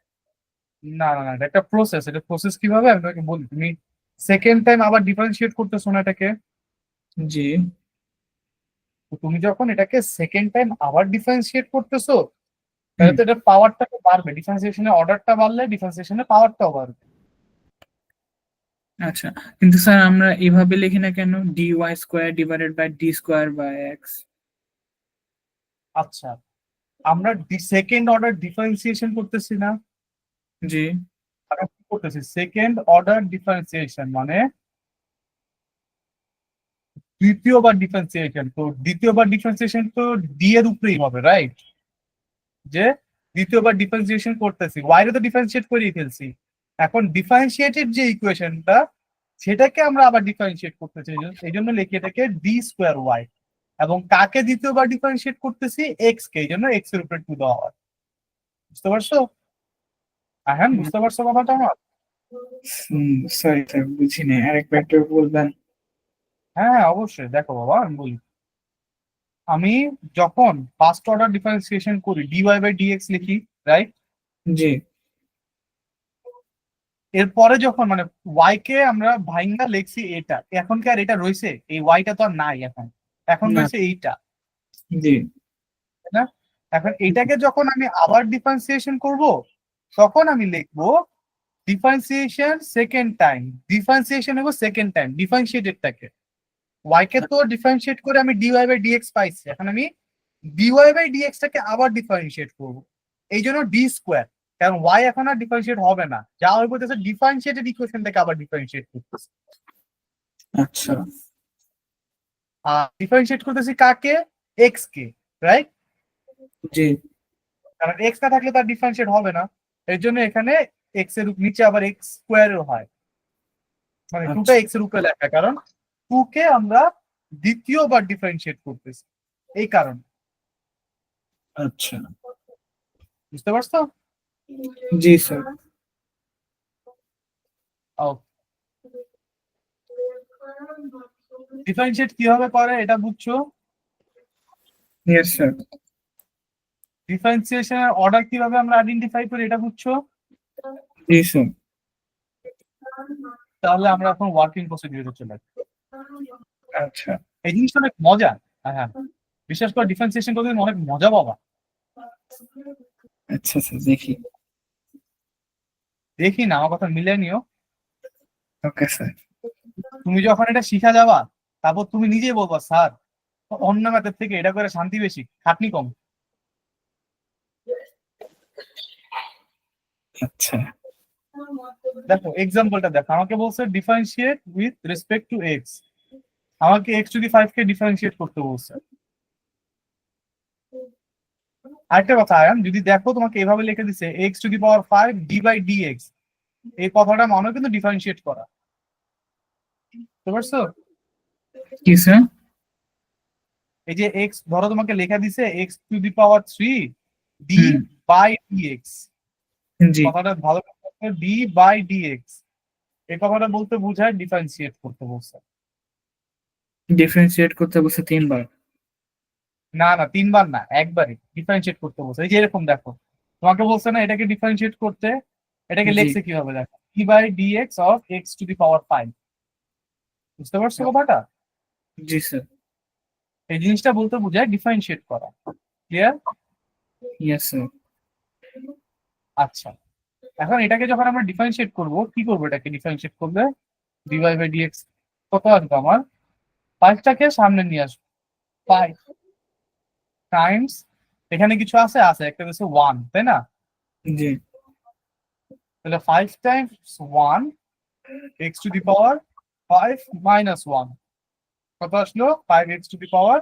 না না না, এটা একটা প্রসেস। এটা প্রসেস কিভাবে আমি তোমাকে বলি। তুমি সেকেন্ড টাইম আবার ডিফারেন্সিয়েট করতেছো না এটাকে, জি। তো তুমি যখন এটাকে সেকেন্ড টাইম আবার ডিফারেন্সিয়েট করতেছো, তাহলে হুম। তো এটা পাওয়ারটা বাড়বে, ডিফারেন্সিয়েশনের অর্ডারটা বাড়লে ডিফারেন্সিয়েশনের পাওয়ারটাও বাড়বে। আচ্ছা, কিন্তু স্যার আমরা এইভাবে লিখি না কেন, d y square divided by d square by x? আচ্ছা, আমরা সেকেন্ড অর্ডার ডিফারেন্সিয়েশন করতেছি না, জি। আমরা কি করতেছি, সেকেন্ড অর্ডার ডিফারেন্সিয়েশন মানে দ্বিতীয়বার ডিফারেন্সিয়েশন। তো দ্বিতীয়বার ডিফারেন্সিয়েশন তো ডি এর উপরেই হবে, রাইট? যে দ্বিতীয়বার ডিফারেন্সিয়েশন করতেছি, ওয়াইরে তো ডিফারেন্সিয়েট করেই ফেলছি, এখন ডিফারেন্সিয়েটেড যে ইকুয়েশনটা সেটাকে আমরা আবার ডিফারেন্সিয়েট করতে চাই, এই জন্য লিখি এটাকে ডি স্কোয়ার ওয়াই। এবং কাকে দ্বিতীয়বার ডিফারেন্সিয়েট করতেছি, এক্স কে, এই জন্য এক্স এর উপরে 2 দেওয়া হয়। বুঝতে পারছো? হ্যাঁ, বুঝতে পারছো কথাটা আমার? সরি স্যার বুঝিনি, আরেকবার একটু বলবেন? হ্যাঁ হ্যাঁ, অবশ্যই। দেখো বাবা, আমি বলি, আমি যখন ফার্স্ট অর্ডার ডিফারেন্সিয়েশন করি ডিওয়াই বাই ডিএক্স লিখি, রাইট? জি। এরপরে যখন মানে ওয়াই কে আমরা ভাইঙ্গা লিখছি এটা, এখন কি আর এটা রয়েছে? এই ওয়াইটা তো আর নাই এখন, এখন না। রয়েছে এইটা, জি। তাই না? এখন এইটাকে যখন আমি আবার ডিফারেন্সিয়েশন করব, তখন আমি লিখবো ডিফারেন্সিয়েশন সেকেন্ড টাইম, ডিফারেন্সিয়েশন হবো সেকেন্ড টাইম ডিফারেন্সিয়েটেডটাকে। ওয়াই কে তো ডিফারেন্সিয়েট করে আমি ডিওয়াই বাই ডিএক্স পাইছি, এখন আমি ডিওয়াই বাই ডিএক্স টাকে আবার ডিফারেন্সিয়েট করবো, এই জন্য ডি স্কোয়ার। কারণ ওয়াই এখন আর ডিফারেন্সিয়েট হবে না, যা হয়ে বলতেছে ডিফারেন্সিয়েটেড ইকুয়েশন থেকে আবার ডিফারেন্সিয়েট করতেছে। আচ্ছা আর ডিফারেন্সিয়েট করতেছি কাকে? এক্স কে, রাইট? জি কারণ এক্স না থাকলে তার ডিফারেন্সিয়েট হবে না, এর জন্য এখানে এক্স এর নিচে আবার এক্স স্কোয়ারও হয়, মানে টুটা আচ্ছা এক্স এর উপরে লেখা, কারণ টু কে আমরা দ্বিতীয়বার ডিফারেন্সিয়েট করতেছি, এই কারণে। আচ্ছা বুঝতে পারছো? জি স্যার ডিফারেন্সিয়েট কিভাবে করে এটা বুঝছো? ইয়েস স্যার ডিফারেন্সিয়েশনের অর্ডার কিভাবে আমরা আইডেন্টিফাই করি এটা বুঝছো? জি স্যার তাহলে আমরা এখন ওয়ার্কিং প্রসিডিউরে চলে যাই। আচ্ছা এই জিনিসটা অনেক মজা। হ্যাঁ, বিশেষ করে ডিফারেন্সিয়েশন করতে অনেক মজা পাবা। আচ্ছা স্যার দেখি দেখি না, আমার কথা মিলিয়ে নিও। ওকে স্যার তুমি যখন এটা শিখা যাবা, তারপর তুমি নিজেই বলবা স্যার অন্য ম্যাথের থেকে এটা করে শান্তি বেশি, খাটনি কম। আচ্ছা দেখো এক্সাম্পলটা দেখো, আমাকে বলছে differentiate with respect to x, আমাকে এক্স টু দি 5 কে ডিফারেন্সিয়েট করতে বলছে। আরেকটা কথা আয়ান, যদি দেখো তোমাকে এভাবে লিখে দিছে x to the power 5 d by D x, এই কথাটা মানে কিন্তু ডিফারেন্সিয়েট করা, বুঝতে পারছো? কি স্যার এই যে এক্স ধরো তোমাকে লেখা দিছে x to the power 3 d hmm by D x, জি কথাটা ভালো ডি বাই ডি এক্স, এই কথাটা বলতে বোঝায় ডিফারেন্সিয়েট করতে বলছে। ডিফারেন্সিয়েট করতে বলছে 3 বার না না, 3 বার না, একবারই ডিফারেন্সিয়েট করতে বলছে। এই যে এরকম দেখো, তোমাকে বলছে না এটাকে ডিফারেন্সিয়েট করতে, এটাকে জি লেখছে কিভাবে দেখো, d by D x of x to the power 5। বুঝতে পারছো কথাটা? জি স্যার এই জিনিসটা বলতে বোঝায় ডিফারেন্সিয়েট করা। ক্লিয়ার? ইয়েস স্যার আচ্ছা, এখন এটাকে যখন আমরা ডিফারেন্সিয়েট করব, কি করবো এটাকে ডিফারেন্সিয়েট করলে? D bye bye D x কত আসবে আমার? 5টাকে সামনে নিয়ে আসবো, 5 টাইমস, এখানে কিছু আছে আছে একটা হচ্ছে 1, তাই না? জি তাহলে 5 Times 1 x to the power 5 minus 1, কত আসলো? 5 এক্স টু দি পাওয়ার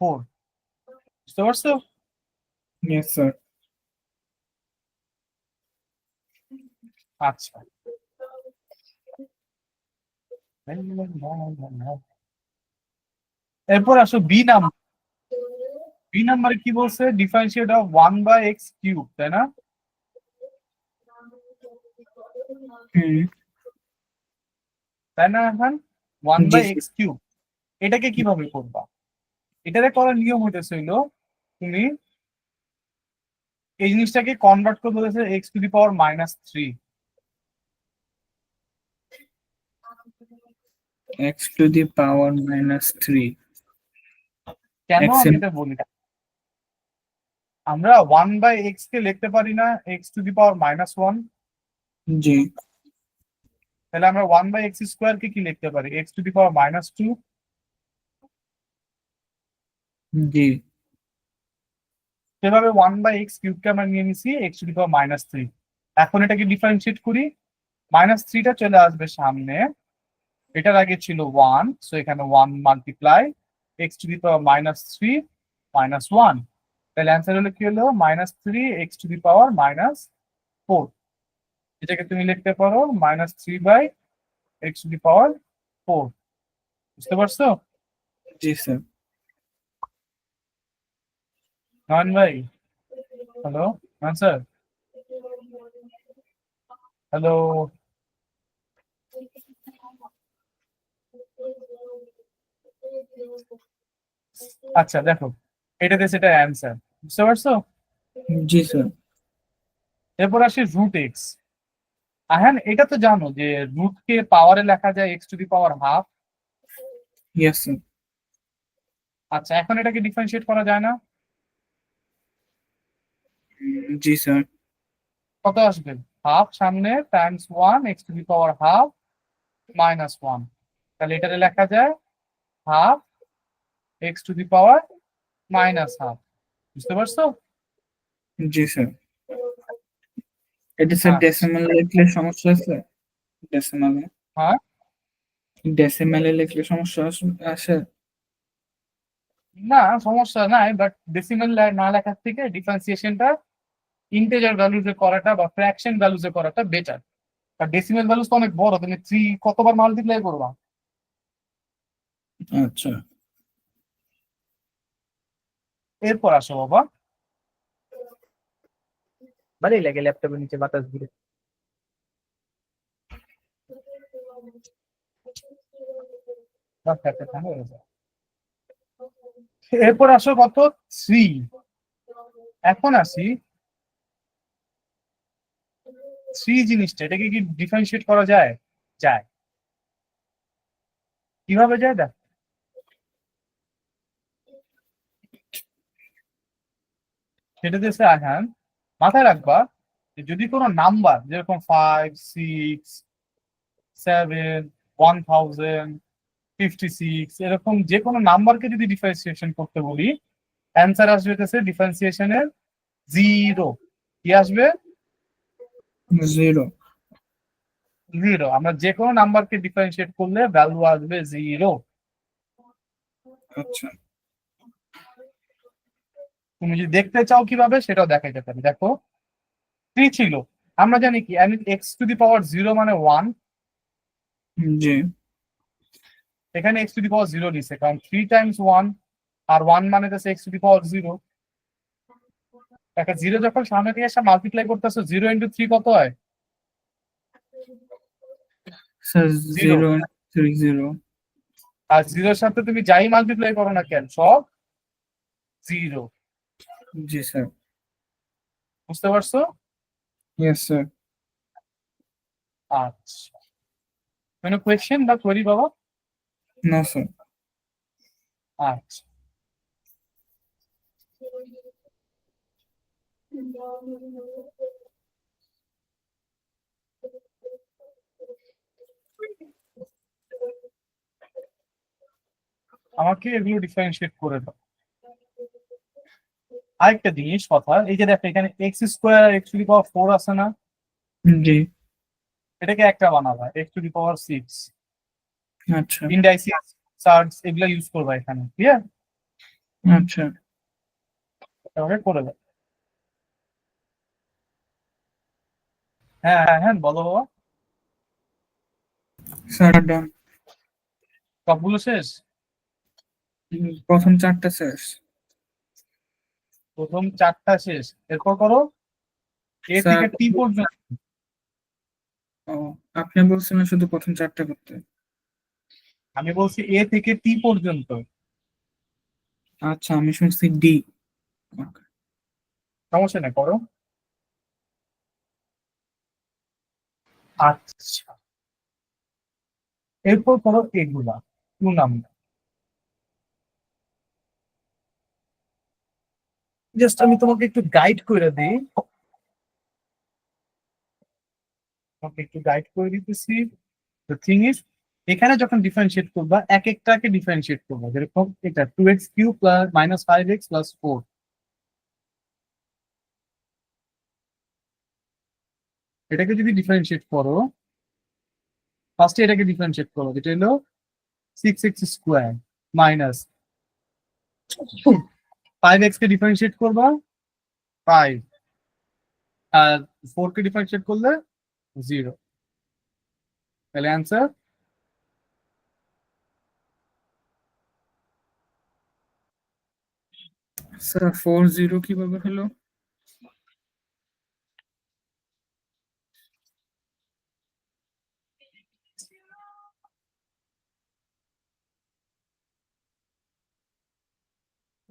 4। বুঝতে পারছো? ইয়েস স্যার আচ্ছা, এরপর আসো বি নাম্বার। বি নাম্বারে কি বলছে? Differentiate of 1 by x cube, তাই না? হুম তাই না এখন 1 জি বাই স্যার এক্স কিউব, এটাকে কিভাবে করবা? এটাতে করার নিয়ম হইতেছে হইলো, তুমি এই জিনিসটাকে কনভার্ট করে বলেছে x to the power -3। x to the power -3 কেন x আমি এটা বলি না, আমরা 1 বাই এক্স কে লিখতে পারি না এক্স টু দি পাওয়ার -1? জি তাহলে আমরা 1 বাই এক্স স্কোয়ার কে কি লিখতে পারি? এক্স টু দি পাওয়ার -2। জি সেভাবে 1 বাই এক্স কিউবকে আমরা নিয়ে নিছি এক্স টু দি পাওয়ার -3। এখন এটাকে ডিফারেন্সিয়েট করি, -3টা চলে আসবে সামনে, এটার আগে ছিল 1, সো এখানে 1 multiply x to the power -3 -1, তাহলে অ্যান্সার হলো কি হলো? -3 এক্স টু দি পাওয়ার -4। এটাকে তুমি লিখতে পারো -3 বাই এক্স টু দি পাওয়ার 4। বুঝতে পারছো? জি স্যার নয়ন ভাই, হ্যালো, আনসার, হ্যালো। আচ্ছা দেখো, এটাতে সেটা অ্যান্সার, বুঝতে পারছো? জি স্যার এরপর আসি রুট এক্স। হ্যাঁ, এটা তো জানো যে রুট কে পাওয়ারে লেখা যায় x to the power half. Yes sir আচ্ছা, এখন এটাকে ডিফারেন্সিয়েট করা যায় না? জি স্যার কত আসবে? হাফ সামনে Times 1 x to the power half -1, তাহলে এটাতে লেখা যায় half x to the power -half. বুঝতে পারছো? জি স্যার এটা স্যার আচ্ছা। ডেসিমাল লিখলে সমস্যা আছে? ডেসিমালে হ্যাঁ, ডেসিমালে লিখলে সমস্যা আসে? না সমস্যা নাই, বাট ডেসিমাল না লেখার থেকে ডিফারেন্সিয়েশনটা ইন্টিজার ভ্যালুজে করাটা বা ফ্র্যাকশন ভ্যালুজে করাটা বেটার। আর ডেসিমাল ভ্যালুস তো অনেক বড়, তুমি 3 কতবার মাল্টিপ্লাই করবা? আচ্ছা এরপর আসো বাবা, ভালোই লাগে ল্যাপটপের নিচে বাতাস দিয়ে। ঠান্ডা হয়ে যায়। এরপর আসো কত, 3। এখন আসি 3 জিনিসটা, এটাকে কি ডিফারেন্সিয়েট করা যায়? যায়। কিভাবে যায় দেখ, সেটা দিয়েছে আহান। মাথায় রাখবা যে যদি কোনো নাম্বার যেরকম 5, 6, 7, 1000, 56 এরকম যে কোনো নাম্বারকে যদি ডিফারেন্সিয়েশন করতে বলি, অ্যান্সার আসবে হচ্ছে ডিফারেন্সিয়েশনের 0। কি আসবে? 0। 0। আমরা যে কোনো নাম্বারকে ডিফারেন্সিয়েট করলে ভ্যালু আসবে 0। আচ্ছা তুমি যদি দেখতে চাও কিভাবে সেটাও দেখাইতে পারি, দেখো 3 ছিল, আমরা জানি কি x⁻0 মানে 1, জি এখানে x⁻0 নিছে কারণ 3 টাইমস 1, আর 1 মানে হচ্ছে x⁻0। একটা 0 যখন সামনে থেকে এসে মাল্টিপ্লাই করতেছো, 0 ইন্টু 3 কত হয়? স্যার 0। 0 আর 0-র সাথে তুমি যাই মাল্টিপ্লাই করো না কেন, সব 0। জি স্যার। বুঝতে পারছো? Yes sir. আচ্ছা, কোনো কোয়েশ্চেন বা কোয়েরি বাবা? না স্যার। আচ্ছা, আমাকে এগুলো ডিফারেন্সিয়েট করে দাও। আরেকটা জিনিস কথা, এই যে দেখো এখানে x² x⁴ আছে না, জি এটাকে একটা বানাবা x�6। আচ্ছা ইন্ডাইসিস, সার্চ এগুলো ইউজ করবা এখানে, ঠিক আছে? আচ্ছা এভাবে করে দাও। হ্যাঁ হ্যাঁ হ্যাঁ, বলো বাবা। স্যার ডান। সবগুলো শেষ? প্রথম 4টা শেষ। প্রথম 4টা শেষ, এরপর করো এ স্যার থেকে টি পর্যন্ত। ও, আপনি বলছিলেন শুধু প্রথম 4টা করতে। আমি বলছি এ থেকে টি পর্যন্ত। আচ্ছা আমি শুনছি ডি। সমস্যা নেই, করো। আচ্ছা, এরপর করো এগুলা 2 নাম্বার। জাস্ট আমি তোমাকে একটু গাইড করে দিই, তোমাকে একটু গাইড করে দিতেছি। দ্য থিং ইজ, এখানে যখন ডিফারেন্সিয়েট করবা এক একটাকে ডিফারেন্সিয়েট করবা, যেরকম এটা 2x³ প্লাস -5x প্লাস 4, এটাকে যদি ডিফারেন্সিয়েট করো, ফার্স্টে এটাকে ডিফারেন্সিয়েট করো, যেটা হলো 6x² মাইনাস 5x কে ডিফারেন্সিয়েট করবা 5, আর 4 কে ডিফারেন্সিয়েট করলে 0। তাহলে অ্যান্সার স্যার 4 0 কিভাবে হলো?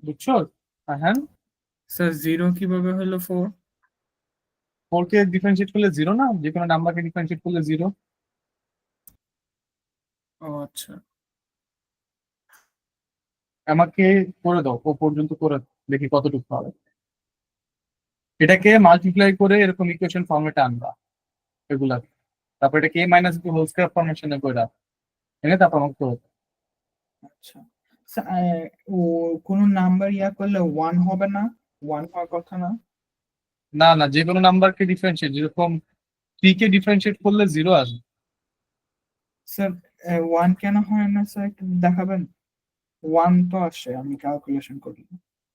বুঝছো? হ্যাঁ, স্যার 0 কিভাবে হলো 4? 4 কে ডিফারেন্সিয়েট করলে 0 না, যে কোনো নাম্বারকে ডিফারেন্সিয়েট করলে 0। ও আচ্ছা আমাকে করে দাও, ও পর্যন্ত করে দাও, দেখি কতটুকু হবে। এটাকে মাল্টিপ্লাই করে এরকম ইকুয়েশন ফর্মেটে আনবা এগুলা, তারপর এটাকে a - b হোল স্কয়ার ফরমেশনে করে রাখ, এনে তারপর আমাকে করে দাও। আচ্ছা ও, কোন নাম্বার ইয়া করলে 1 হবে না? 1 হওয়ার কথা না? না না, যে কোনো নাম্বারকে ডিফারেন্সিয়েট, যেরকম 3 কে ডিফারেন্সিয়েট করলে 0 আসবে। স্যার 1 কেন হয় না স্যার, একটু দেখাবেন? 1 তো আসে, আমি ক্যালকুলেশন করি।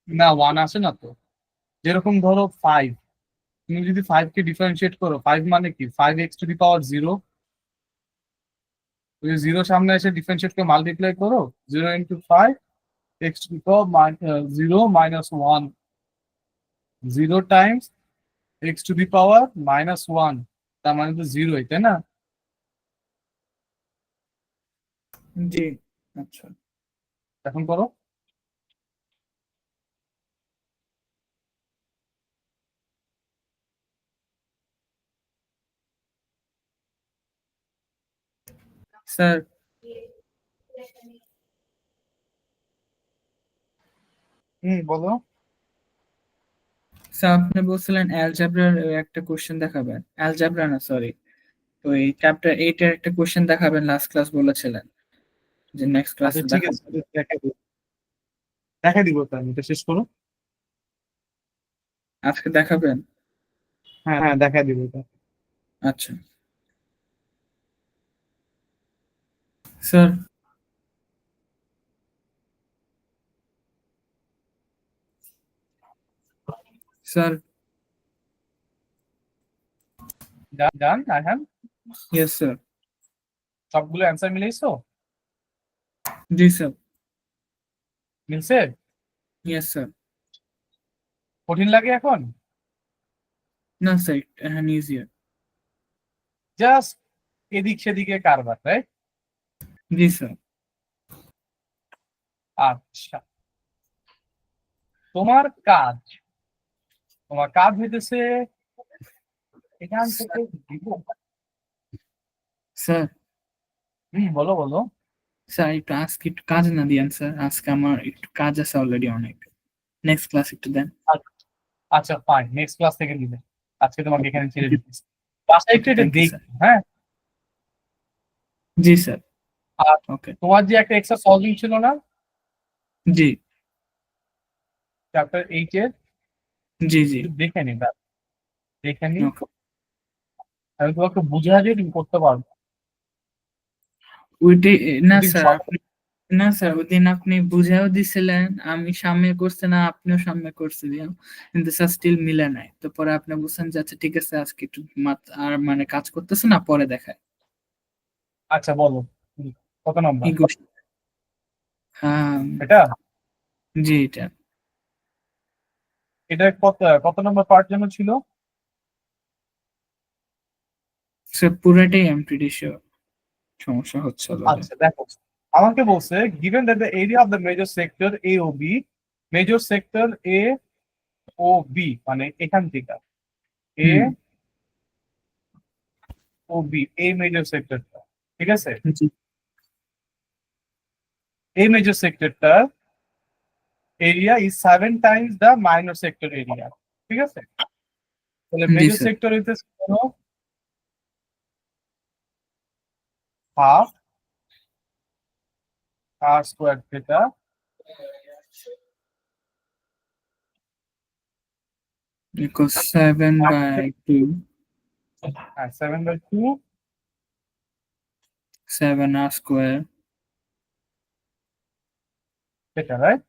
না 1 আসে না তো। যেরকম ধরো 5, তুমি যদি 5 কে ডিফারেন্সিয়েট করো, 5 মানে কি, 5x⁻0। তুমি 0 সামনে এসে ডিফারেন্সিয়েট করে মাল্টিপ্লাই করো, 0 into 5 x⁻0 minus 1, 0 Times x⁻−1, তার মানে তো 0, তাই না? জি, আচ্ছা এখন করো। স্যার। বলো। স্যার আপনি বলছিলেন অ্যালজেব্রার একটা কোশ্চেন দেখাবেন, অ্যালজেব্রা না সরি, ওই চ্যাপ্টার 8 এর একটা কোশ্চেন দেখাবেন, লাস্ট ক্লাস বলেছিলেন যে নেক্সট আচ্ছা ক্লাসে ঠিক আছে, দেখাবেন। দেখা দিব তাহলে, এটা শেষ করো। আজকে দেখাবেন? হ্যাঁ হ্যাঁ, দেখা দিব এটা। আচ্ছা sir. Sir. Done, I have. Yes sir. সবগুলো অ্যান্সার মিলাইছো? জি স্যার। মিলছে? Yes sir. কঠিন লাগে এখন? না স্যার, হ্যাঁ ইজিয়ার। জাস্ট এদিক সেদিকে কারবার, রাইট? জি স্যার। আচ্ছা, তোমার কাজ তোমার কাজ হইতেছে এখান থেকে দিব। স্যার। বলো বলো। স্যার একটু আজকে একটু কাজ না দিয়েন স্যার, আজকে আমার একটু কাজ আছে অলরেডি অনেক, নেক্সট ক্লাস একটু দেন। আচ্ছা ফাইন, নেক্সট ক্লাস থেকে দিবে। আজকে তোমাকে ওকে। এখানে ছেড়ে দিতেছি। বাসায় একটু ওকে, এটা থ্যাংক ইউ স্যার। দেখবে, হ্যাঁ? জি স্যার। আর ওকে। তোমার যে একটা এক্সট্রা সলভিং ছিল না, জি। চ্যাপ্টার 8 এর, জি জি। একটু দেখে নিবা। দেখে নি, ওকে। আমি তোমাকে বুঝিয়ে দিয়ে তুমি করতে পারবো। ওইটি না যদি স্যার, সব- আপনি না স্যার ওইদিন আপনি বুঝাও দিছিলেন, আমি সামনে করছি না, আপনিও সামনে করছিলেন, কিন্তু স্যার স্টিল মিলে নাই, তো পরে আপনি বুঝছেন যে আচ্ছা ঠিক আছে আজকে একটু আর মানে কাজ করতেছে না, পরে দেখায়। আচ্ছা বলো, কত নম্বর এই কোশ্চেন, হ্যাঁ। এটা? জি এটা। এটা কত কত নম্বর পার্ট যেন ছিল? স্যার পুরোটাই এম প্রিটি শিওর, সমস্যা হচ্ছে অলরেডি। আচ্ছা দেখো, আমাকে বলছে given that the area of the major sector A O B, major sector A O B মানে এখান থেকে A হুম। ও B, এই মেজর সেক্টরটা, ঠিক আছে? জি। এই মেজর সেক্টরটা area is 7 Times the minor sector area, ঠিক আছে? তাহলে জি মেজর স্যার। সেক্টর হইতেছে হাফ আর স্কোয়ার থিটা, equals 7/2, হ্যাঁ 7/2 7 r square। Theta, right?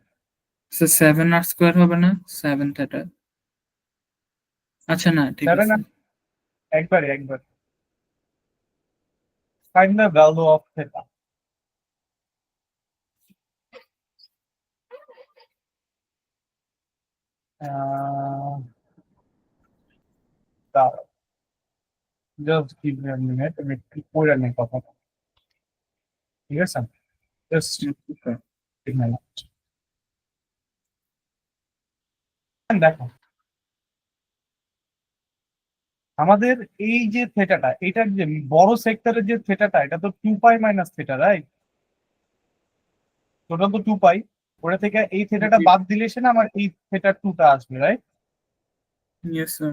Sir 7 r square হবে না, 7 থিটা? আচ্ছা না ঠিক 7 আছে। একবার find the value of theta. দাঁড়াও, just give me a minute, আমি একটু পড়ে নেই কথাটা, ঠিক আছে? Just give me a minute. দেখো, আমাদের এই যে থেটাটা, এটার যে বড় সেক্টরের যে থেটাটা, এটা তো 2π মাইনাস থেটা, রাইট? টোটাল তো 2π, ওটা থেকে এই থেটাটা জি। বাদ দিলে সে না আমার এই থেটা 2টা আসবে, রাইট? Yes sir.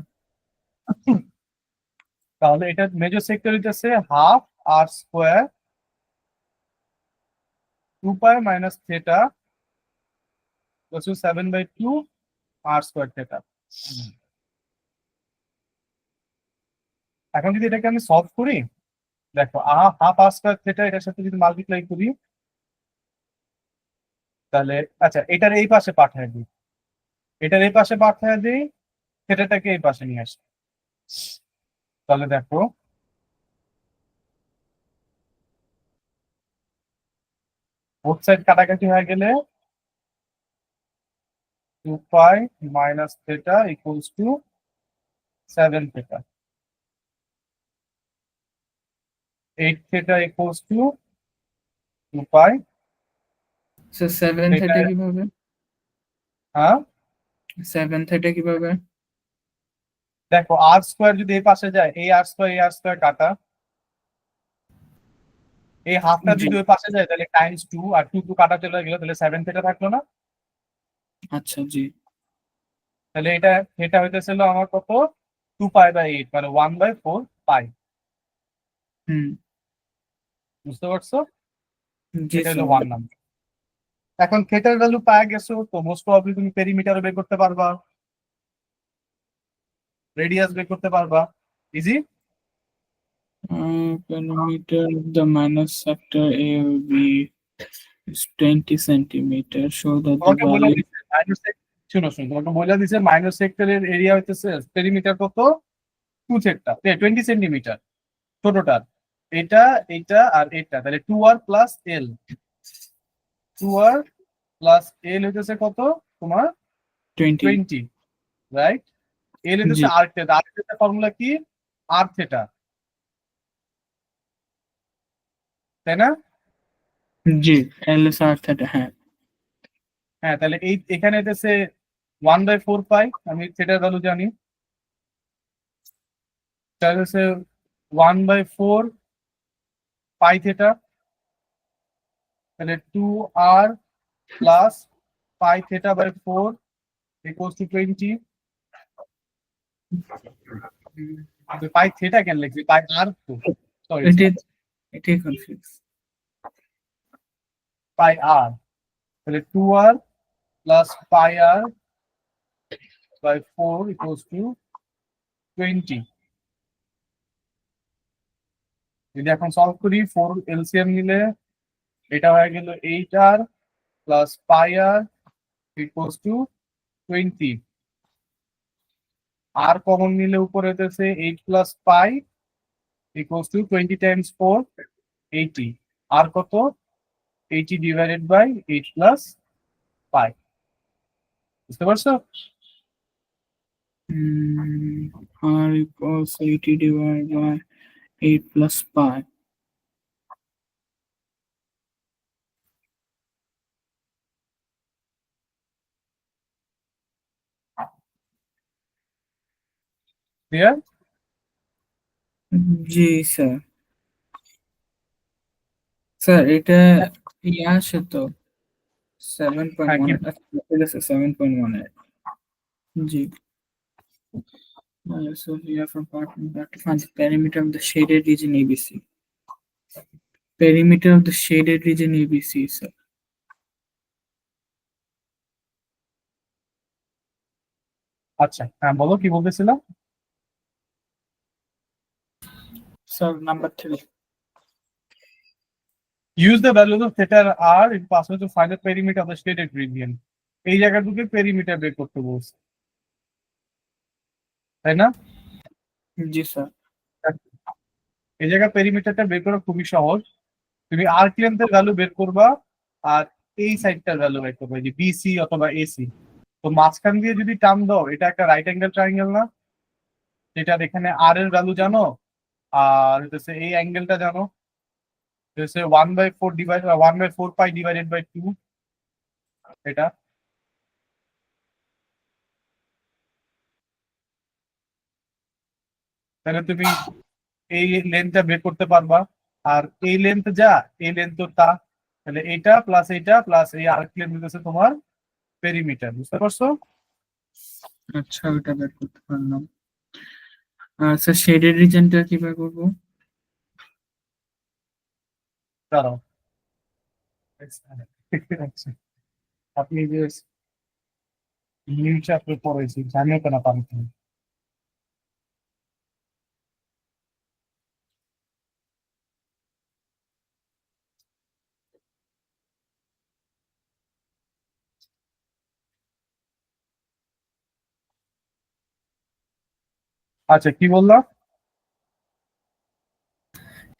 তাহলে এটা মেজর সেক্টর হইতেছে হাফ আর স্কোয়ার 2π মাইনাস থেটা 7/2 আর স্কোয়ার থেটা। এখন যদি এটাকে আমি সলভ করি, দেখো হাফ আর স্কয়ার থিটা এটার সাথে যদি মাল্টিপ্লাই করি, তাহলে আচ্ছা এটার এই পাশে পাঠায় দিই, এটার এই পাশে পাঠায় দিই, থিটাটাকে এই পাশে নিয়ে আসি। তাহলে দেখো বোথ সাইড কাটাকাটি হয়ে গেলে 2 pi minus theta equals to 7 theta, 8 theta equals to 2 pi. So 7 এটা থিটা কিভাবে? হ্যাঁ 7 থিটা কিভাবে? দেখো আর স্কোয়ার যদি এই পাশে যায়, এই আর স্কোয়ার কাটা, এই হাফটা জি, যদি ওই পাশে যায় তাহলে টাইমস 2, আর 2 2 কাটা চলে গেল, তাহলে 7 থিটা থাকলো না। আচ্ছা জি। তাহলে এটা থিটা হইতেছিল আমার কত, 2 পাই/8 মানে 1/4 পাই। হুম, বুঝতে পারছো? জি এটা হলো স্যার। 1 নাম্বার। এখন থিটার ভ্যালু পাওয়া গেছো, তো মোস্ট প্রবাবলি তুমি পেরিমিটারও বের করতে পারবা, রেডিয়াস বের করতে পারবা, easy. Perimeter of the minus sector A will be is 20 centimeter. Show that the তোমাকে বলে value. দিচ্ছে মাইনাস, শুনো শুনো, তোমাকে বলে দিচ্ছে মাইনাস সেক্টরের এরিয়া হইতেছে পেরিমিটার কত, 20 সেন্টিমিটার ছোটটার, এটা এটা আর এটা, তাহলে 2r+l, 2r+l হইতেছে কত তোমার 20. 20, রাইট? এল হইতেছে জি, আর থিটা, আর থিটা ফর্মুলা কি, আর থিটা, তাই না? জি, LSR theta, হ্যাঁ। হ্যাঁ, তাহলে এই এখানে হইতেছে 1/4 পাই, আমি থিটার ভ্যালু জানি, তাহলে হচ্ছে 1/4 পাই থিটা, তাহলে 2r+π θ/4 equals to 20। Pi theta কেন লিখছি, পাই আর তো, sorry It sorry, is, it is confused. পাই আর, তাহলে 2r+πr/4 ইকুয়ালস টু 20। যদি এখন সলভ করি, 4 এলসিএম নিলে এটা হয়ে গেল 8r+πr equals to 20। R common নিলে উপরে হইতেছে 8+π ইকুয়ালস টু 20 টাইমস 4, 80। আর কত, 80/8+π। বুঝতে পারছো? R equals 80 divided by 8 plus pi. Clear? G sir. Sir এটা ইয়ে আসে তো হ্যাঁ কি 7.1, আচ্ছা ঠিক আছে 7.18। জি। So here from part we have to find the perimeter of the shaded region ABC. Perimeter of the shaded region ABC, sir. আচ্ছা, হ্যাঁ বলো কি বলতেছিলাম। Sir, number 3. Use the values of theta are in pathway to find the perimeter of the shaded region. এই জায়গাটুকু perimeter বের করতে বলছে, তাই না? জি স্যার। এই জায়গা পেরিমিটারটা বের করা খুবই সহজ। তুমি আর্ক লেন্থের ভ্যালু বের করবা, আর এই সাইডটার ভ্যালু বের করবা, যে বিসি অথবা এসি। তো মাঝখান দিয়ে যদি টান দাও, এটা একটা রাইট অ্যাঙ্গেল ট্রায়াঙ্গেল না? যেটার এখানে আর এর ভ্যালু জানো, আর হচ্ছে এই অ্যাঙ্গেলটা জানো, হচ্ছে 1/4 পাই/2, এটা। তাহলে তুমি এই লেন্থটা বের করতে পারবা, আর এই লেন্থ যা, এই লেন্থ তো তা, তাহলে এইটা প্লাস এই আরেক লেন্থ হচ্ছে তোমার পেরিমিটার। বুঝতে পারছো? আচ্ছা ওটা বের করতে পারলাম। আর স্যার শেডেড রিজনটা কিভাবে করবো? দাঁড়াও, আচ্ছা, আপনি যে নিউজ আপলোড করেছি জানিও কেন পারবেন। আচ্ছা কি বললাম?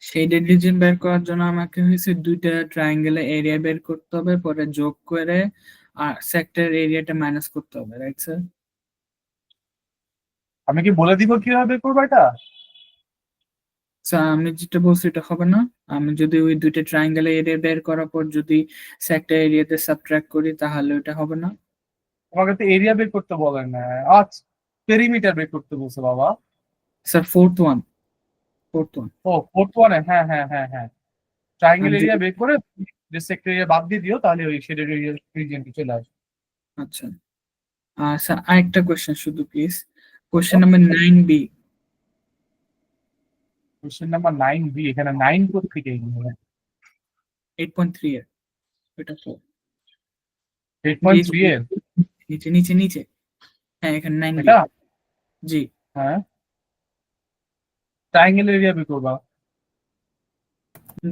শেডেড রিজন বের করার জন্য আমাকে হয়েছে দুইটা ট্রায়াঙ্গেলের এরিয়া বের করতে হবে, পরে যোগ করে আর সেক্টর এরিয়াটা মাইনাস করতে হবে, রাইট স্যার? আমি কি বলে দিব কিভাবে করবো এটা? স্যার আমি যেটা বলছি এটা হবে না? আমি যদি ওই দুইটা ট্রায়াঙ্গেলের এরিয়া বের করার পর যদি সেক্টর এরিয়াতে সাবট্রাক্ট করি তাহলে ওটা হবে না? তোমাকে তো এরিয়া বের করতে বলেন না। আচ্ছা, পেরিমিটার বের করতে বলছে বাবা। Sir fourth one. ও ফোর্থ ওয়ানে, হ্যাঁ হ্যাঁ হ্যাঁ হ্যাঁ, ট্রায়াঙ্গেল যদি এরিয়া বের করে যে সেক্টর এরিয়া বাদ দিয়ে দিও, তাহলে ওই শেডেড এরিয়া রিজিয়নটি চলে আসবে। আচ্ছা, স্যার আরেকটা কোয়েশ্চেন শুধু please, question number 9B। Question number 9B, এখানে 9 কোথেকে এলো? 8.3 এর এটা তো 8.3 এর? নিচে নিচে নিচে, হ্যাঁ এখানে 9B। এটা? জি। হ্যাঁ, ট্রায়াঙ্গেল এরিয়া বের করবা।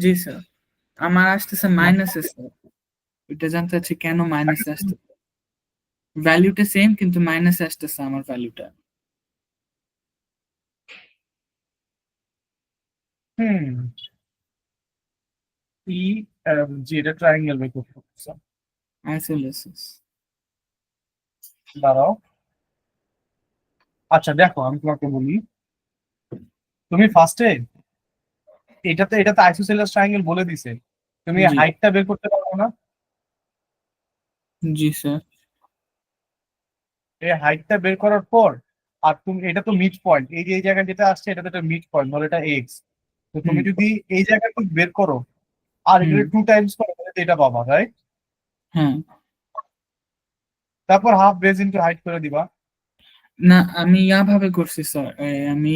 জি স্যার, আমার আসতেছে মাইনাস স্যার, ওইটা জানতে চাচ্ছি কেন মাইনাস আসতে, ভ্যালুটা সেম কিন্তু মাইনাস আসতেছে আমার ভ্যালুটা। হুম, ই জি, এটা ট্রায়াঙ্গেল বের করতে হবে। আইসোলেসিস। দাঁড়াও, আচ্ছা দেখো আমি তোমাকে বলি। তুমি ফার্স্টে এটাতে আইসোসেলেস ট্রায়াঙ্গেল বলে দিছে, তুমি জি। হাইটটা বের করতে পারো না? জি স্যার। এই হাইটটা বের করার পর, আর তুমি এটা তো মিড পয়েন্ট, এই যে এই জায়গায় যেটা আসছে এটা তো একটা মিড পয়েন্ট, ধরো এটা এক্স। তো তুমি হুম যদি এই জায়গাটা বের করো আর এটা হুম। 2 টাইমস করো, তাহলে তো এটা পাবা, রাইট? হ্যাঁ। তারপর হাফ বেজ ইন্টু হাইট করে দিবা। না আমি ভাবে করছি স্যার, আমি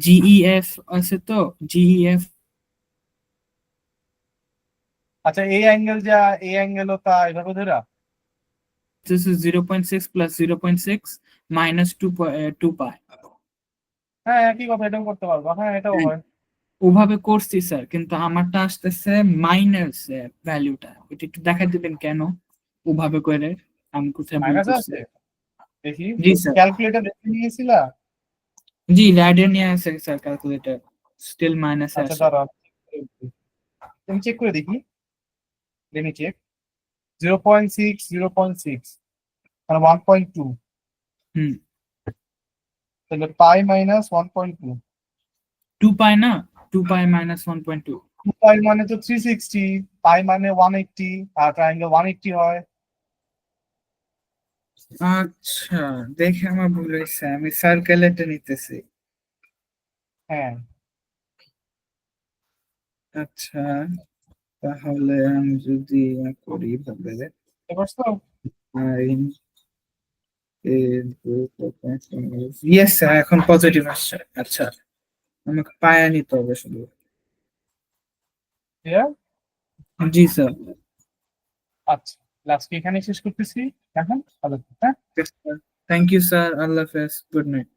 জিইএফ আছে তো, জিইএফ আচ্ছা, এই অ্যাঙ্গেল যা, এই অ্যাঙ্গেলও তা এভাবে ধরা। 0.6 প্লাস 0.6 মাইনাস 2 পাই। হ্যাঁ একই কথা, এটাও করতে পারবা, হ্যাঁ এটাও হয়। ওভাবে করছি স্যার, কিন্তু আমারটা আসতেছে মাইনাস ভ্যালুটা, এটা একটু দেখা দিবেন কেন ওভাবে করে, আমি কোথায় ভুল মাইনাস করছি? আছে, দেখি। জি স্যার। ক্যালকুলেটর দেখে নিয়েছিলা? জি রাইডার নিয়ে আসে স্যার, ক্যালকুলেটর স্টিল মাইনাসে আচ্ছা আসে। দাঁড়াও, তুমি চেক করে দেখি। Lemme check. 0.6, 0.6 মানে 1.2, হুম। তাহলে পাই মাইনাস 1.2। 2 পাই না, 2 পাই মাইনাস 1.2। 2 পাই মানে তো 360, পাই মানে 180, আর ট্রায়াঙ্গেল 180 হয়। আচ্ছা, দেখে আমার ভুল হয়েছে, আমি সার্কেলেটে নিতেছি। হ্যাঁ, আচ্ছা, তাহলে আমি যদি করি ভাবে, বুঝতে পারছো? ইয়েস স্যার, এখন পজিটিভ আসছে। আচ্ছা, আমাকে পায়া নিতে হবে শুধু। ক্লিয়ার? জি স্যার। আচ্ছা, লাস্ট এখানে শেষ করতেছি এখন। ভালো থেকো, হ্যাঁ? থ্যাংক ইউ স্যার, আল্লাহ হাফেজ, গুড নাইট।